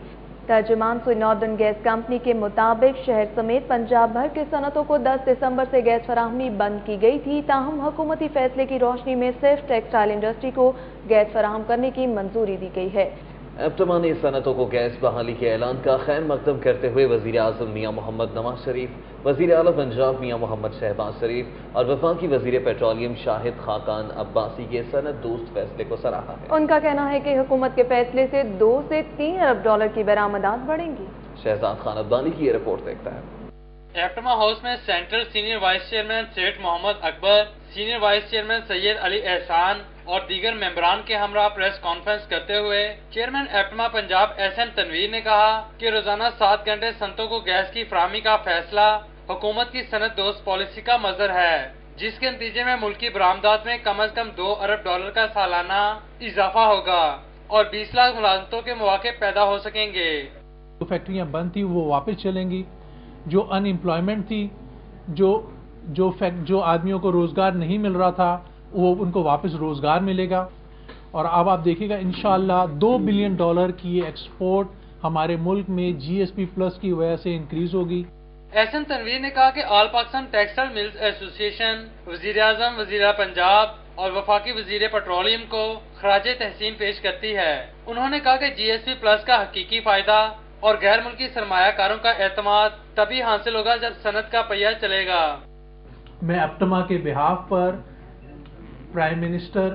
ترجمان سری ناردرن گیس کمپنی کے مطابق شہر سمیت پنجاب بھر کے صنعتوں کو 10 دسمبر سے گیس فراہمی بند کی گئی تھی. تاہم حکومتی فیصلے کی روشنی میں صرف ٹیکسٹائل انڈسٹری کو گیس فراہم کرنے کی منظوری دی گئی ہے. ایپٹما نے صنعتوں کو گیس بحالی کے اعلان کا خیر مقدم کرتے ہوئے وزیر اعظم میاں محمد نواز شریف, وزیر اعلیٰ پنجاب میاں محمد شہباز شریف اور وفاقی وزیر پیٹرولیم شاہد خاقان عباسی کے صنعت دوست فیصلے کو سراہا ہے. ان کا کہنا ہے کہ حکومت کے فیصلے سے 2 سے 3 ارب ڈالر کی برآمدات بڑھیں گی. شہزاد خان عبدانی کی یہ رپورٹ دیکھتا ہے. ایپٹما ہاؤس میں central senior vice chairman Seth Muhammad Akbar, senior vice chairman Syed Ali Ehsan اور دیگر ممبران کے ہمراہ پریس کانفرنس کرتے ہوئے چیئرمین ایپٹما پنجاب احسن تنویر نے کہا کہ روزانہ 7 گھنٹے صنعتوں کو گیس کی فراہمی کا فیصلہ حکومت کی صنعت دوست پالیسی کا مظہر ہے, جس کے نتیجے میں ملکی برآمدات میں کم از کم 2 ارب ڈالر کا سالانہ اضافہ ہوگا اور 20 لاکھ ملازمتوں کے مواقع پیدا ہو سکیں گے. جو فیکٹریاں بند تھی وہ واپس چلیں گی, جو ان ایمپلائمنٹ تھی, جو آدمیوں کو روزگار نہیں مل رہا تھا وہ ان کو واپس روزگار ملے گا. اور اب آپ دیکھیں گا انشاءاللہ $2 بلین کی ایکسپورٹ ہمارے ملک میں GSP+ کی وجہ سے انکریز ہوگی. احسن تنویر نے کہا کہ آل پاکستان ٹیکسٹائل ملز ایسوسی ایشن وزیر اعظم, وزیر پنجاب اور وفاقی وزیر پیٹرولیم کو خراج تحسین پیش کرتی ہے. انہوں نے کہا کہ GSP+ کا حقیقی فائدہ اور غیر ملکی سرمایہ کاروں کا اعتماد تبھی حاصل ہوگا جب صنعت کا پہیہ چلے گا. میں ایپٹما کے بہاف پر پرائم منسٹر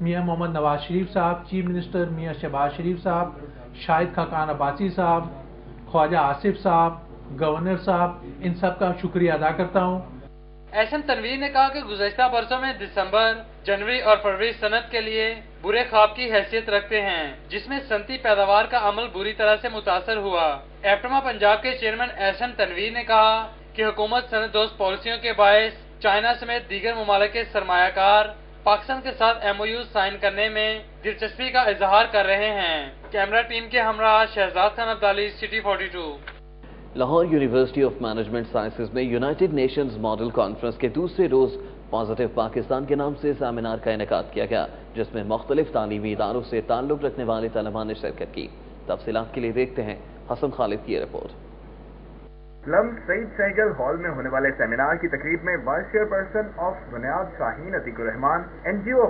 میاں محمد نواز شریف صاحب, چیف منسٹر میاں شہباز شریف صاحب, شاہد خاقان عباسی صاحب, خواجہ آصف صاحب, گورنر صاحب, ان سب کا شکریہ ادا کرتا ہوں. احسن تنویر نے کہا کہ گزشتہ برسوں میں دسمبر, جنوری اور فروری صنعت کے لیے برے خواب کی حیثیت رکھتے ہیں, جس میں صنعتی پیداوار کا عمل بری طرح سے متاثر ہوا. ایپٹما پنجاب کے چیئرمین احسن تنویر نے کہا کہ حکومت صنعت دوست پالیسیوں کے باعث چائنا سمیت دیگر ممالک کے سرمایہ کار پاکستان کے ساتھ MOU سائن کرنے میں دلچسپی کا اظہار کر رہے ہیں. کیمرہ ٹیم کے ہمراہ Shahzad Khan Abdali, city 42. Lahore university of management sciences میں یونائٹڈ نیشنز ماڈل کانفرنس کے دوسرے روز پازیٹیو پاکستان کے نام سے سیمینار کا انعقاد کیا گیا, جس میں مختلف تعلیمی اداروں سے تعلق رکھنے والے طلباء نے شرکت کی. تفصیلات کے لیے دیکھتے ہیں حسن خالد کی یہ رپورٹ. سلم سعید سہگل ہال میں ہونے والے سیمینار کی تقریب میں وائس چیئر پرسن آف بنیاد شاہین عتیق الرحمان, NGO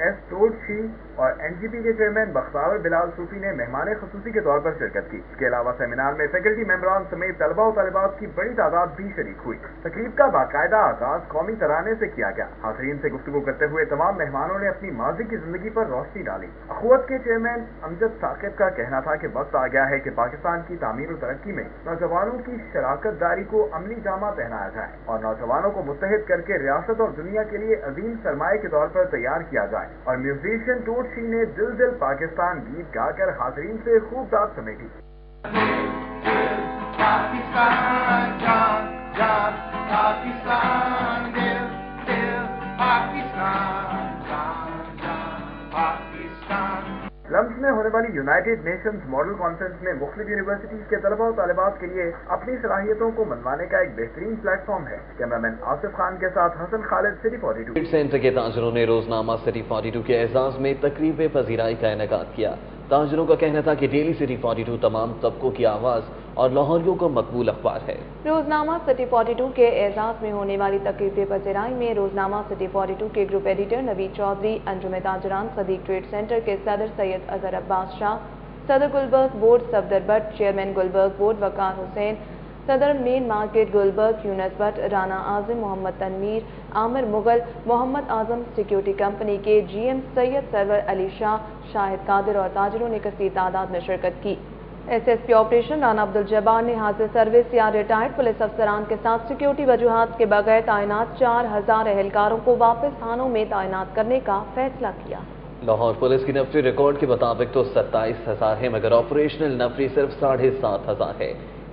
एस टोडशी और एनजीपी के चेयरमैन बख्तावर बिलाल सूफी ने मेहमान खसूसी के तौर पर शिरकत की। इसके अलावा सेमिनार में फैकल्टी मेंबरान समेत तलबा और तलिबात की बड़ी तादाद भी शरीक हुई। तकरीब का बाकायदा आगाज कौमी तराने से किया गया। हाज़रीन से गुफ्तगू करते हुए तमाम मेहमानों ने अपनी माजी की जिंदगी पर रोशनी डाली। अखुवत के चेयरमैन अमजद साकिब का कहना था कि वक्त आ गया है कि पाकिस्तान की तामीर और तरक्की में नौजवानों की शराकत दारी को अमली जामा पहनाया जाए और नौजवानों को मुत्तहिद करके रियासत और दुनिया के लिए अजीम सरमाए के तौर पर तैयार किया जाए। और म्यूजिशियन टोडशी ने दिल दिल पाकिस्तान गीत गाकर हाज़रीन से खूब दाद समेटी। लम्स में होने वाली यूनाइटेड नेशंस मॉडल कॉन्फ्रेंस में मुख्तलिफ यूनिवर्सिटीज के तलबा और तालिबात के लिए अपनी सलाहियतों को मनवाने का एक बेहतरीन प्लेटफॉर्म है। कैमरामैन आसिफ खान के साथ हसन खालिद, सिटी 42। सेंटर के ताजरों ने रोजनामा सिटी 42 के एजाज में तकरीब पजीराई का इनेकाद किया। ताजरों का कहना था कि डेली सिटी 42 तमाम तबकों की आवाज और लाहौरियों को मकबूल अखबार है। रोजनामा सिटी 42 के एजाज में होने वाली तकरीब पजीराई में रोजनामा सिटी 42 के ग्रुप एडिटर नवीद चौधरी, अंजुम ताजरान सदीक ट्रेड सेंटर के सदर सैयद अजहर अब्बास शाह, सदर Gulberg board Safdar Bhatt, chairman Gulberg board Waqar Hussain, सदर main market Gulberg Younas Bhatt, Rana Azim, Mohammad Tanveer, Amir Mughal, Mohammad Azam security company के GM सैयद सरवर अली शाह, शाहिद कादिर और ताजरों ने कसीर तादाद में शिरकत की। SSP ऑपरेशन राना अब्दुल जब्बार ने हाजिर सर्विस या रिटायर्ड पुलिस अफसरान के साथ सिक्योरिटी वजूहात के बगैर तैनात 4000 एहलकारों को वापस थानों में तैनात करने का फैसला किया। लाहौर पुलिस की नफरी रिकॉर्ड के मुताबिक तो 27,000 है, मगर ऑपरेशनल नफरी सिर्फ 7,500 है।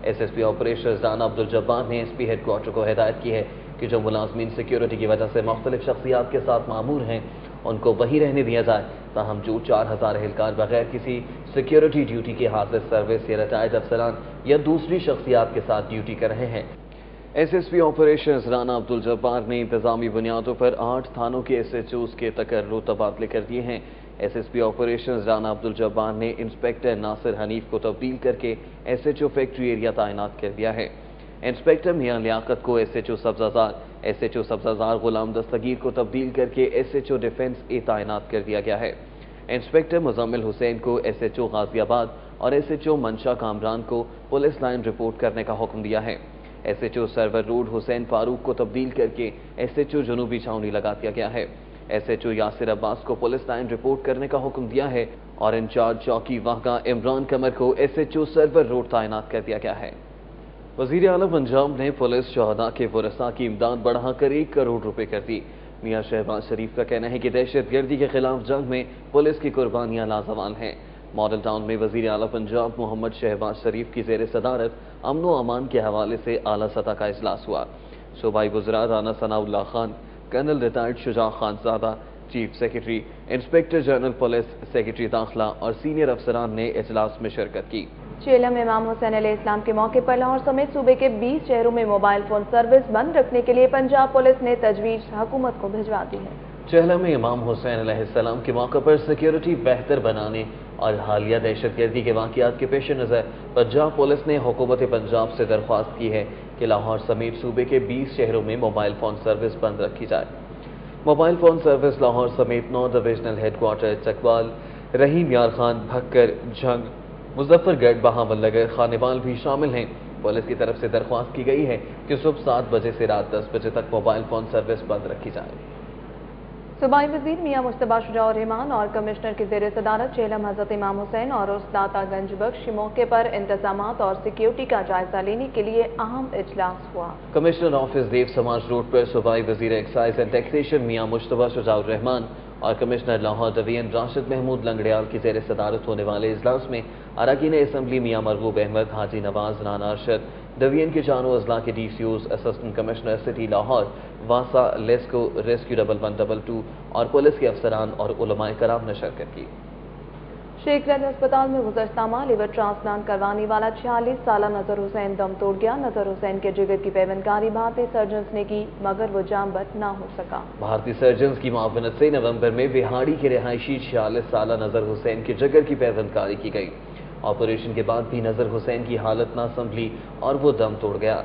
SSP ऑपरेशन राना अब्दुल जब्बार ने SP हेडक्वार्टर को हिदायत की है कि जो मुलाजमीन सिक्योरिटी की वजह से मुख्तलिफ शख्सियात के साथ मामूर हैं उनको वहीं रहने दिया जाए। ताहम जो 4000 एहलकार बगैर किसी सिक्योरिटी ड्यूटी के हाजिर सर्विस या रिटायर्ड अफसरान या दूसरी शख्सियात के साथ ड्यूटी कर रहे हैं। SSP ऑपरेशन राना अब्दुल जब्बार ने इंतजामी बुनियादों पर 8 थानों के SHOs के तकर्रुर तबादले कर दिए हैं। SSP ऑपरेशन राना अब्दुल जब्बार ने इंस्पेक्टर नासिर हनीफ को तब्दील करके SHO फैक्ट्री एरिया तैनात कर दिया है। इंस्पेक्टर मियां लियाकत को SHO सब्जाजार गुलाम दस्तगीर को तब्दील करके SHO डिफेंस ए तैनात कर दिया गया है। इंस्पेक्टर मुजम्मिल हुसैन को SHO गाजियाबाद और SHO मंशा कामरान को पुलिस लाइन रिपोर्ट करने का हुक्म दिया है। SHO server road Hussain Farooq को तब्दील करके SHO जनूबी छावनी लगा दिया गया है। SHO यासिर अब्बास को पुलिस लाइन रिपोर्ट करने का हुक्म दिया है और इंचार्ज चौकी वाहगा इमरान कमर को SHO सर्वर रोड तैनात कर दिया गया है। वजीर आला पंजाब ने पुलिस शहदा के वरसा की इमदाद बढ़ाकर 1 करोड़ रुपए कर दी। मियां शहबाज शरीफ का कहना है कि दहशतगर्दी के खिलाफ जंग में पुलिस की कुर्बानियां लाजवाल हैं। मॉडल टाउन में वजीर आला पंजाब मोहम्मद शहबाज शरीफ की ज़ेर सदारत अमन व अमान के हवाले से आला सतह का इजलास हुआ। सूबाई वज़रा Rana Sanaullah Khan, colonel retired Shuja Khanzada, chief secretary, inspector general police, secretary दाखिला और सीनियर अफसरान ने इजलास में शिरकत की। चेलम इमाम हुसैन अलैहिस्सलाम के मौके पर लाहौर समेत सूबे के 20 शहरों में मोबाइल फोन सर्विस बंद रखने के लिए पंजाब पुलिस ने तजवीज़ हुकूमत को भिजवा दी है। चेहलम में इमाम हुसैन अलैहिस्सलाम के मौके पर सिक्योरिटी बेहतर बनाने और हालिया दहशतगर्दी के वाक़यात के पेश नज़र पंजाब पुलिस ने हुकूमत पंजाब से दरख्वास्त की है कि लाहौर समेत सूबे के 20 शहरों में मोबाइल फोन सर्विस बंद रखी जाए। मोबाइल फोन सर्विस लाहौर समेत 9 डिविजनल हेडक्वार्टर चकवाल, रहीम यार खान, भक्कर, झंग, मुजफ्फरगढ़, बहावलनगर, खानेवाल भी शामिल हैं। पुलिस की तरफ से दरख्वास्त की गई है कि सुबह 7 बजे से रात 10 बजे तक मोबाइल फोन सर्विस बंद रखी जाए। सूबाई वज़ीर मियां मुश्तबा शुजा रहमान और कमिश्नर की ज़ेर सदारत चेलम हज़रत इमाम हुसैन और उस दाता गंज बख्श के मौके पर इंतजामात और सिक्योरिटी का जायजा लेने के लिए अहम इजलास हुआ। कमिश्नर ऑफिस देव समाज रोड पर सूबाई वज़ीर excise and taxation Mian Mujtaba Shuja Rehman और कमिश्नर लाहौर डिवीजन राशिद महमूद लंगड़ियाल की ज़ेर सदारत होने वाले इजलास में अरकान असम्बली मियां मरगूब अहमद, हाजी नवाज, राना अरशद, डिवीजन के चारों अजला के DCOs, assistant commissioner city Lahore, वासा, लेस्को, रेस्क्यू 1112 और पुलिस के अफसरान और उलमाए कराम ने शिरकत की। शेख रद अस्पताल में गुज़श्ता माह लिवर ट्रांसप्लांट करवाने वाला 46 साला नजर हुसैन दम तोड़ गया। नजर हुसैन के जिगर की पैवनकारी भारतीय सर्जन्स ने की, मगर वो जामबद ना हो सका। भारतीय सर्जन्स की मुआवनत से नवंबर में बिहाड़ी के रिहायशी 46 साला नजर हुसैन के जिगर की पैवनकारी की गई। ऑपरेशन के बाद भी नजर हुसैन की हालत ना संभली और वो दम तोड़ गया।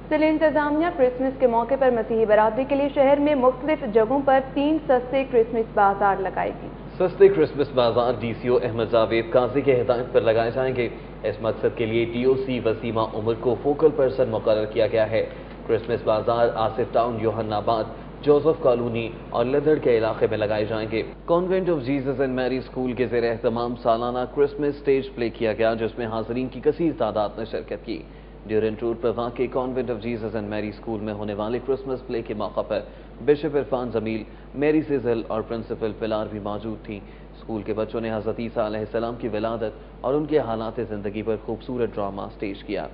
ضلع انتظامیہ کرسمس کے موقع پر مسیحی برادری کے لیے شہر میں مختلف جگہوں پر 3 سستے کرسمس بازار لگائے گی۔ سستے کرسمس بازار ڈی سی او احمد جاوید قاضی کے ہدایت پر لگائے جائیں گے۔ اس مقصد کے لیے ڈی او سی وسیمہ عمر کو فوکل پرسن مقرر کیا گیا ہے۔ کرسمس بازار آصف ٹاؤن، یوحنا آباد، جوزف کالونی اور لدڑ کے علاقے میں لگائے جائیں گے۔ کانوینٹ آف جیزس اینڈ میری اسکول کے زیر اہتمام سالانہ کرسمس سٹیج پلے کیا گیا، جس میں حاضرین کی کثیر تعداد نے شرکت کی۔ ڈیورنٹ روڈ پر واقع کانوینٹ آف جیزس اینڈ میری اسکول میں ہونے والے کرسمس پلے کے موقع پر بشپ عرفان جمیل، میری سیزل اور پرنسپل پلار بھی موجود تھیں۔ اسکول کے بچوں نے حضرت عیسیٰ علیہ السلام کی ولادت اور ان کے حالات زندگی پر خوبصورت ڈرامہ سٹیج کیا۔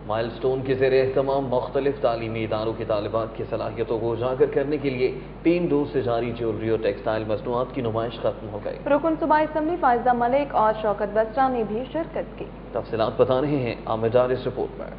مائل سٹون کے زیر اہتمام مختلف تعلیمی اداروں کی طالبات کی صلاحیتوں کو اجاگر کرنے کے لیے 3 روز سے جاری جیولری اور ٹیکسٹائل مصنوعات کی نمائش ختم ہو گئی۔ رکن صوبائی اسمبلی فائزہ ملک اور شوکت بسرا نے بھی شرکت کی۔ تفصیلات بتا رہے ہیں عامر ڈار اس رپورٹ میں۔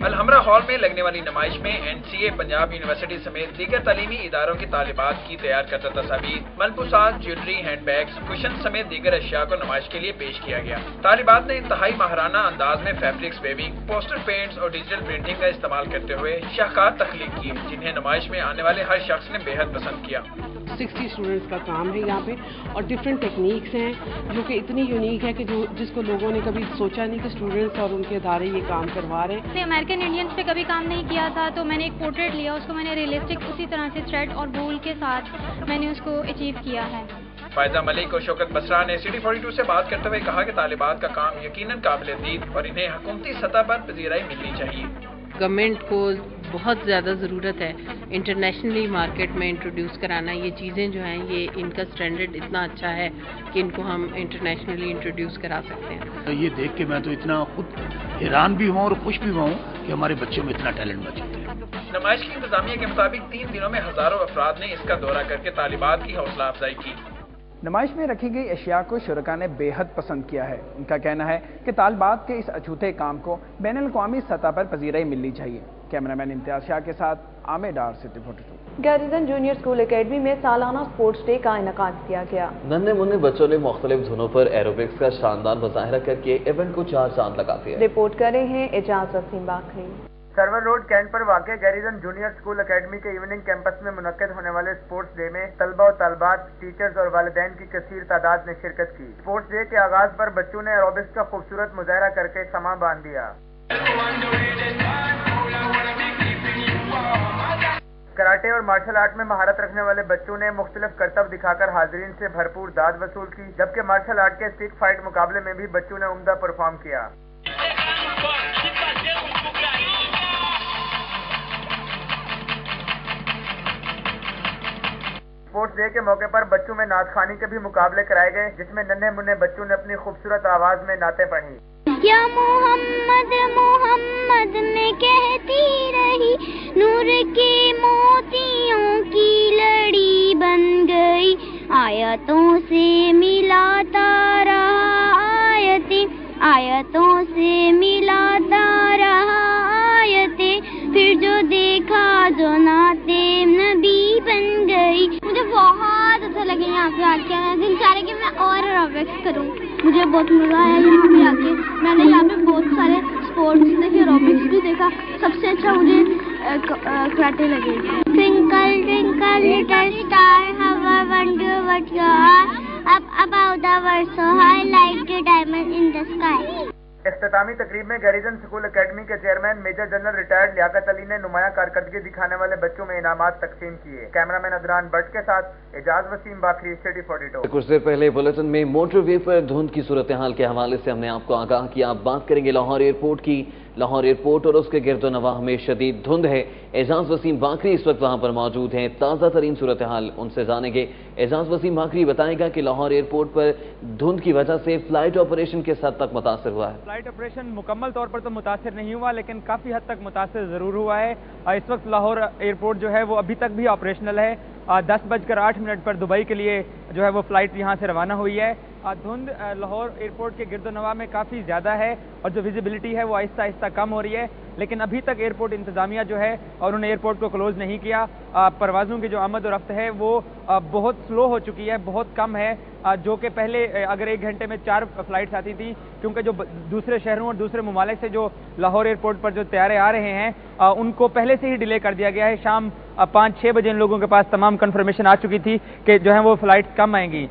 الحمرہ ہال میں لگنے والی نمائش میں این سی اے پنجاب یونیورسٹی سمیت دیگر تعلیمی اداروں کی طالبات کی تیار کردہ تصاویر، ملبوسات، جیولری، ہینڈ بیگز، کشن سمیت دیگر اشیاء کو نمائش کے لیے پیش کیا گیا۔ طالبات نے انتہائی ماہرانہ انداز میں فیبرکس ویونگ، پوسٹر پینٹس اور ڈیجیٹل پرنٹنگ کا استعمال کرتے ہوئے شاہکار تخلیق کی، جنہیں نمائش میں آنے والے ہر شخص نے بے حد پسند کیا۔ 60 اسٹوڈنٹس کا کام ہے یہاں پہ، اور ڈفرینٹ ٹیکنیکس ہیں جو کہ اتنی یونیک ہے کہ جس کو لوگوں نے کبھی سوچا نہیں کہ اسٹوڈنٹس اور ان کے ادارے یہ کام کروا رہے ہیں۔ امریکن انڈینس پہ کبھی کام نہیں کیا تھا، تو میں نے ایک پورٹریٹ لیا، اس کو میں نے ریئلسٹک اسی طرح سے تھریڈ اور وول کے ساتھ میں نے اس کو اچیو کیا ہے۔ فائزہ ملک اور شوکت بسرا نے سٹی 42 سے بات کرتے ہوئے کہا کہ طالبات کا کام یقیناً قابل دید اور انہیں حکومتی سطح پر پذیرائی ملنی چاہیے۔ گورنمنٹ کو بہت زیادہ ضرورت ہے انٹرنیشنلی مارکیٹ میں انٹروڈیوس کرانا۔ یہ چیزیں جو ہیں یہ ان کا اسٹینڈرڈ اتنا اچھا ہے کہ ان کو ہم انٹرنیشنلی انٹروڈیوس کرا سکتے ہیں۔ یہ دیکھ کے میں تو اتنا خود حیران بھی ہوں اور خوش بھی ہوں کہ ہمارے بچوں میں اتنا ٹیلنٹ موجود ہے۔ نمائش کی انتظامیہ کے مطابق 3 دنوں میں ہزاروں افراد نے اس کا دورہ کر کے طالبات کی حوصلہ افزائی کی۔ نمائش میں رکھی گئی اشیاء کو شرکاء نے بے حد پسند کیا ہے۔ ان کا کہنا ہے کہ طالبات کے اس اچھوتے کام کو بین الاقوامی سطح پر پذیرائی ملنی چاہیے۔ کیمرامین امتیاز شاہ کے ساتھ Amir Dar, city 42۔ Garrison junior school academy میں سالانہ سپورٹس ڈے کا انعقاد کیا گیا۔ ننھے منھے بچوں نے مختلف دھنوں پر ایروبکس کا شاندار مظاہرہ کر کے ایونٹ کو 4 چاند لگا دیا۔ رپورٹ کر رہے ہیں اعجاز وسیم باقری۔ سرور روڈ کینٹ پر واقع گیریزن جونیئر اسکول اکیڈمی کے ایوننگ کیمپس میں منعقد ہونے والے اسپورٹس ڈے میں طلبہ و طالبات، ٹیچرز اور والدین کی کثیر تعداد نے شرکت کی۔ اسپورٹس ڈے کے آغاز پر بچوں نے ایروبکس کا خوبصورت مظاہرہ کر کے سماں باندھ دیا۔ کراٹے اور مارشل آرٹ میں مہارت رکھنے والے بچوں نے مختلف کرتب دکھا کر حاضرین سے بھرپور داد وصول کی، جبکہ مارشل آرٹ کے اسٹک فائٹ مقابلے میں بھی بچوں نے عمدہ پرفارم کیا۔ اسپورٹس ڈے کے موقع پر بچوں میں نعت خوانی کے بھی مقابلے کرائے گئے، جس میں ننھے منھے بچوں نے اپنی خوبصورت آواز میں نعتیں پڑھی۔ یا محمد محمد میں کہتی رہی، نور کے موتیوں کی لڑی بن گئی، آیتوں سے ملاتا رہا آیتیں، آیتوں سے ملاتا رہا آیتیں، پھر جو دیکھا جو نعتیں نبی بن گئی۔ مجھے بہت اچھا لگا یہاں پہ آ کے، دل چاہ رہا ہے کہ میں اور ایروبکس کروں۔ مجھے بہت مزہ آیا یہاں پہ آ کے، میں نے یہاں پہ بہت سارے اسپورٹس دیکھے، ایروبکس بھی دیکھا، سب سے اچھا مجھے کراٹے لگے۔ Twinkle twinkle little star how I wonder what you are up above the world so high like a diamond in the sky۔ اختتامی تقریب میں گیریزن اسکول اکیڈمی کے chairman major general retired Liaquat Ali نے نمایاں کارکردگی دکھانے والے بچوں میں انعامات تقسیم کیے۔ کیمرامین ادران بٹ کے ساتھ اعجاز وسیم باقری، سٹی 42۔ کچھ دیر پہلے بلیٹن میں موٹر وے پر دھند کی صورتحال کے حوالے سے ہم نے آپ کو آگاہ کیا۔ اب بات کریں گے لاہور ایئرپورٹ کی۔ لاہور ایئرپورٹ اور اس کے گرد و نواح میں شدید دھند ہے۔ اعجاز وسیم باقری اس وقت وہاں پر موجود ہیں، تازہ ترین صورتحال ان سے جانیں گے۔ اعجاز وسیم باقری بتائے گا کہ لاہور ایئرپورٹ پر دھند کی وجہ سے فلائٹ آپریشن کس حد تک متاثر ہوا ہے؟ فلائٹ آپریشن مکمل طور پر تو متاثر نہیں ہوا، لیکن کافی حد تک متاثر ضرور ہوا ہے۔ اس وقت لاہور ایئرپورٹ جو ہے وہ ابھی تک بھی آپریشنل ہے۔ 10:08 پر دبئی کے لیے جو ہے وہ فلائٹ یہاں سے روانہ ہوئی ہے۔ دھند لاہور ایئرپورٹ کے گرد و نواح میں کافی زیادہ ہے اور جو ویزیبلٹی ہے وہ آہستہ آہستہ کم ہو رہی ہے۔ लेकिन अभी तक एयरपोर्ट इंतजामिया जो है और उन्होंने एयरपोर्ट को क्लोज नहीं किया। परवाज़ों की जो आमद और रफ्त है वो बहुत स्लो हो चुकी है, बहुत कम है, जो कि पहले अगर 1 घंटे में 4 फ्लाइट्स आती थी, क्योंकि जो दूसरे शहरों और दूसरे ममालिक से जो लाहौर एयरपोर्ट पर जो तैयारे आ रहे हैं उनको पहले से ही डिले कर दिया गया है। शाम 5-6 बजे इन लोगों के पास तमाम कन्फर्मेशन आ चुकी थी कि जो है वो फ्लाइट कम आएंगी।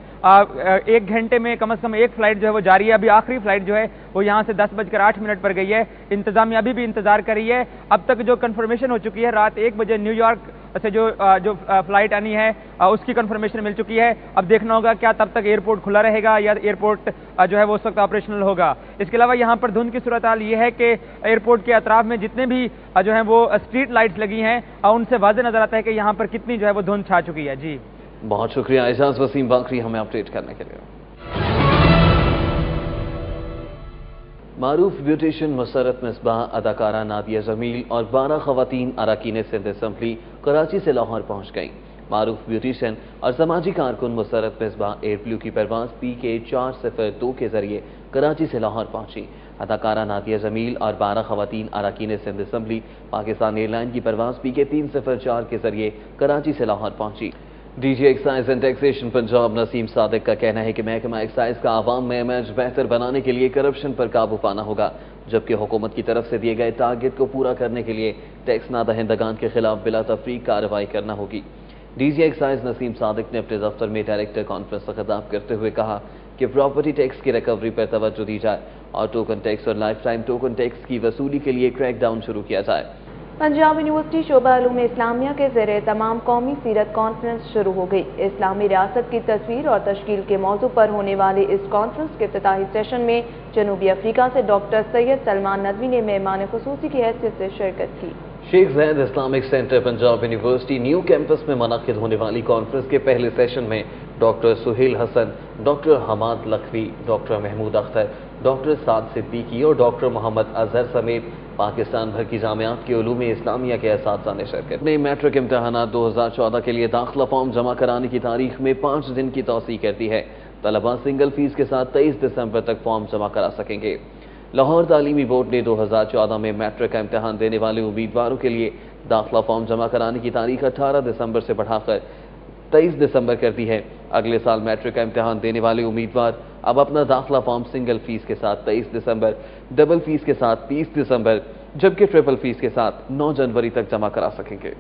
1 घंटे में कम से कम 1 फ्लाइट जो है वो जारी है। अभी आखिरी फ्लाइट जो है वो यहाँ से 10:08 पर गई है। इंतजामिया अभी भी इंतजार कर रही है। अब तक जो कन्फर्मेशन हो चुकी है, रात 1 बजे न्यूयॉर्क से जो फ्लाइट आनी है उसकी कन्फर्मेशन मिल चुकी है। अब देखना होगा क्या तब तक एयरपोर्ट खुला रहेगा या एयरपोर्ट जो है वो उस वक्त ऑपरेशनल होगा। इसके अलावा यहाँ पर धुंध की सूरत हाल ये है कि एयरपोर्ट के अतराफ में जितने भी जो है वो स्ट्रीट लाइट्स लगी हैं उनसे वाज़ेह नजर आता है कि यहाँ पर कितनी जो है वो धुंध छा चुकी है। जी बहुत शुक्रिया एजाज वसीम बाकरी हमें अपडेट करने के लिए। मारूफ ब्यूटिशियन मुसरत मिसबाह, अदाकारा नादिया जमील और 12 खवातीन अरकान सिंध असम्बली कराची से लाहौर पहुंच गईं। मारूफ ब्यूटिशियन और समाजी कारकुन मुसरत मिसबाह एयरब्लू की परवाज PK 402 के जरिए कराची से लाहौर पहुंची। अदाकारा नादिया जमील और 12 खवातीन अरकान सिंध असम्बली पाकिस्तान एयरलाइन की परवाज PK 304 के जरिए कराची से लाहौर पहुंची। DG excise and taxation Punjab Naseem Sadiq का कहना है कि महकमा एक्साइज का आवाम में इमेज बेहतर बनाने के लिए करप्शन पर काबू पाना होगा, जबकि हुकूमत की तरफ से दिए गए टारगेट को पूरा करने के लिए टैक्स नादहिंदगान के खिलाफ बिला तफरीक कार्रवाई करना होगी। DG एक्साइज नसीम सादिक ने अपने दफ्तर में डायरेक्टर कॉन्फ्रेंस से खिताब करते हुए कहा कि प्रॉपर्टी टैक्स की रिकवरी पर तवज्जो दी जाए और टोकन टैक्स और लाइफ टाइम टोकन टैक्स की वसूली के लिए क्रैक डाउन शुरू किया जाए। पंजाब यूनिवर्सिटी शोबा उलूम इस्लामिया के ज़रिए तमाम कौमी सीरत कॉन्फ्रेंस शुरू हो गई। इस्लामी रियासत की तस्वीर और तश्कील के मौजू पर होने वाले इस कॉन्फ्रेंस के इफ्तिताही सेशन में जनूबी अफ्रीका से डॉक्टर सैयद सलमान नदवी ने मेहमान खुसूसी की हैसियत से शिरकत की। Sheikh Zayed Islamic centre Punjab university new campus में मुनक़िद होने वाली कॉन्फ्रेंस के पहले सेशन में doctor Suhail Hassan, doctor Hammad Lakhvi, doctor Mahmood Akhtar, doctor Saad Siddiqui और डॉक्टर मोहम्मद अजहर समेत पाकिस्तान भर की जामियात के उलूम इस्लामिया के असातिज़ा ने शिरकत ने मैट्रिक इम्तहानात 2014 के लिए दाखिला फॉर्म जमा कराने की तारीख में 5 दिन की तौसीह कर दी है। तलबा सिंगल फीस के साथ 23 दिसंबर तक फॉर्म जमा करा सकेंगे। लाहौर तालीमी बोर्ड ने 2014 में मैट्रिक का इम्तहान देने वाले उम्मीदवारों के लिए दाखिला फॉर्म जमा कराने की तारीख 18 दिसंबर से बढ़ाकर 23 दिसंबर कर दी है। अगले साल मैट्रिक का इम्तहान देने वाले उम्मीदवार अब अपना दाखिला फॉर्म सिंगल फीस के साथ 23 दिसंबर, डबल फीस के साथ 30 दिसंबर, जबकि ट्रिपल फीस के साथ 9 जनवरी तक जमा करा सकेंगे।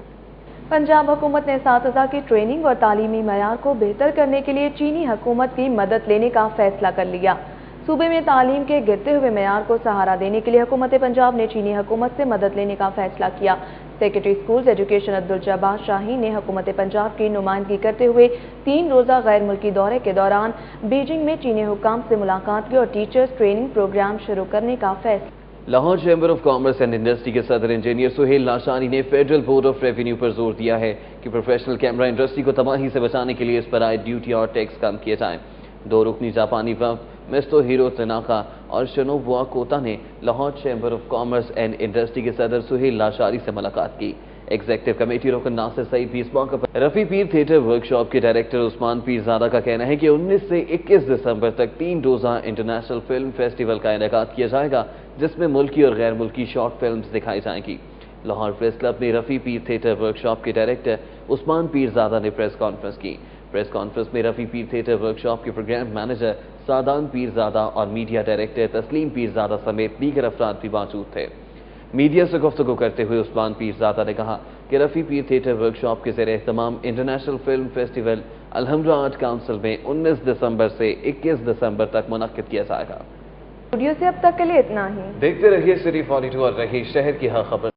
पंजाब हुकूमत ने असातिज़ा की ट्रेनिंग और तालीमी मयार को बेहतर करने के लिए चीनी हुकूमत की मदद लेने का फैसला कर लिया। सूबे में तालीम के गिरते हुए मयार को सहारा देने के लिए हुकूमत पंजाब ने चीनी हुकूमत से मदद लेने का फैसला किया। Secretary schools education Abdul Jabbar Shaheen ने हुकूमत पंजाब की नुमाइंदगी करते हुए 3 रोज़ा गैर मुल्की दौरे के दौरान बीजिंग में चीनी हुकाम से मुलाकात की और टीचर्स ट्रेनिंग प्रोग्राम शुरू करने का फैसला। Lahore chamber of commerce and industry के सदर इंजीनियर सुहेल लाशानी ने फेडरल बोर्ड ऑफ रेवेन्यू पर जोर दिया है कि प्रोफेशनल कैमरा इंडस्ट्री को तबाही से बचाने के लिए इस पर आए ड्यूटी और टैक्स कम किए जाएं। 2 रुकनी जापानी वफ़द मिस्तो हीरो तनाका और शनोबुआ कोता ने Lahore chamber of commerce and industry के सदर सुहेल लाशानी से मुलाकात की। एग्जीक्यूटिव कमेटी रुकन नासिर सईद भी इस मौके पर रफ़ी पीर थिएटर वर्कशॉप के डायरेक्टर उस्मान पीरजादा का कहना है कि 19 से 21 दिसंबर तक 3 रोज़ा इंटरनेशनल फिल्म फेस्टिवल का इनेकाद किया जाएगा, जिसमें मुल्की और गैर मुल्की शॉर्ट फिल्म्स दिखाई जाएंगी। लाहौर प्रेस क्लब में रफ़ी पीर थिएटर वर्कशॉप के डायरेक्टर उस्मान पीरजादा ने प्रेस कॉन्फ्रेंस की। प्रेस कॉन्फ्रेंस में रफ़ी पीर थिएटर वर्कशॉप के प्रोग्राम मैनेजर सादान पीरजादा और मीडिया डायरेक्टर तस्लीम पीरजादा समेत दीगर अफराद भी मौजूद थे। मीडिया से गुफ्तगू करते हुए उस्मान पीरजादा ने कहा कि रफ़ी पीर थिएटर वर्कशॉप के ज़रिए तमाम international film festival Alhamra art council में 19 दिसंबर से 21 दिसंबर तक मुनक्किद किया जाएगा। स्टूडियो से अब तक के लिए इतना ही। देखते रहिए सिटी 42 और रही शहर की हर खबर।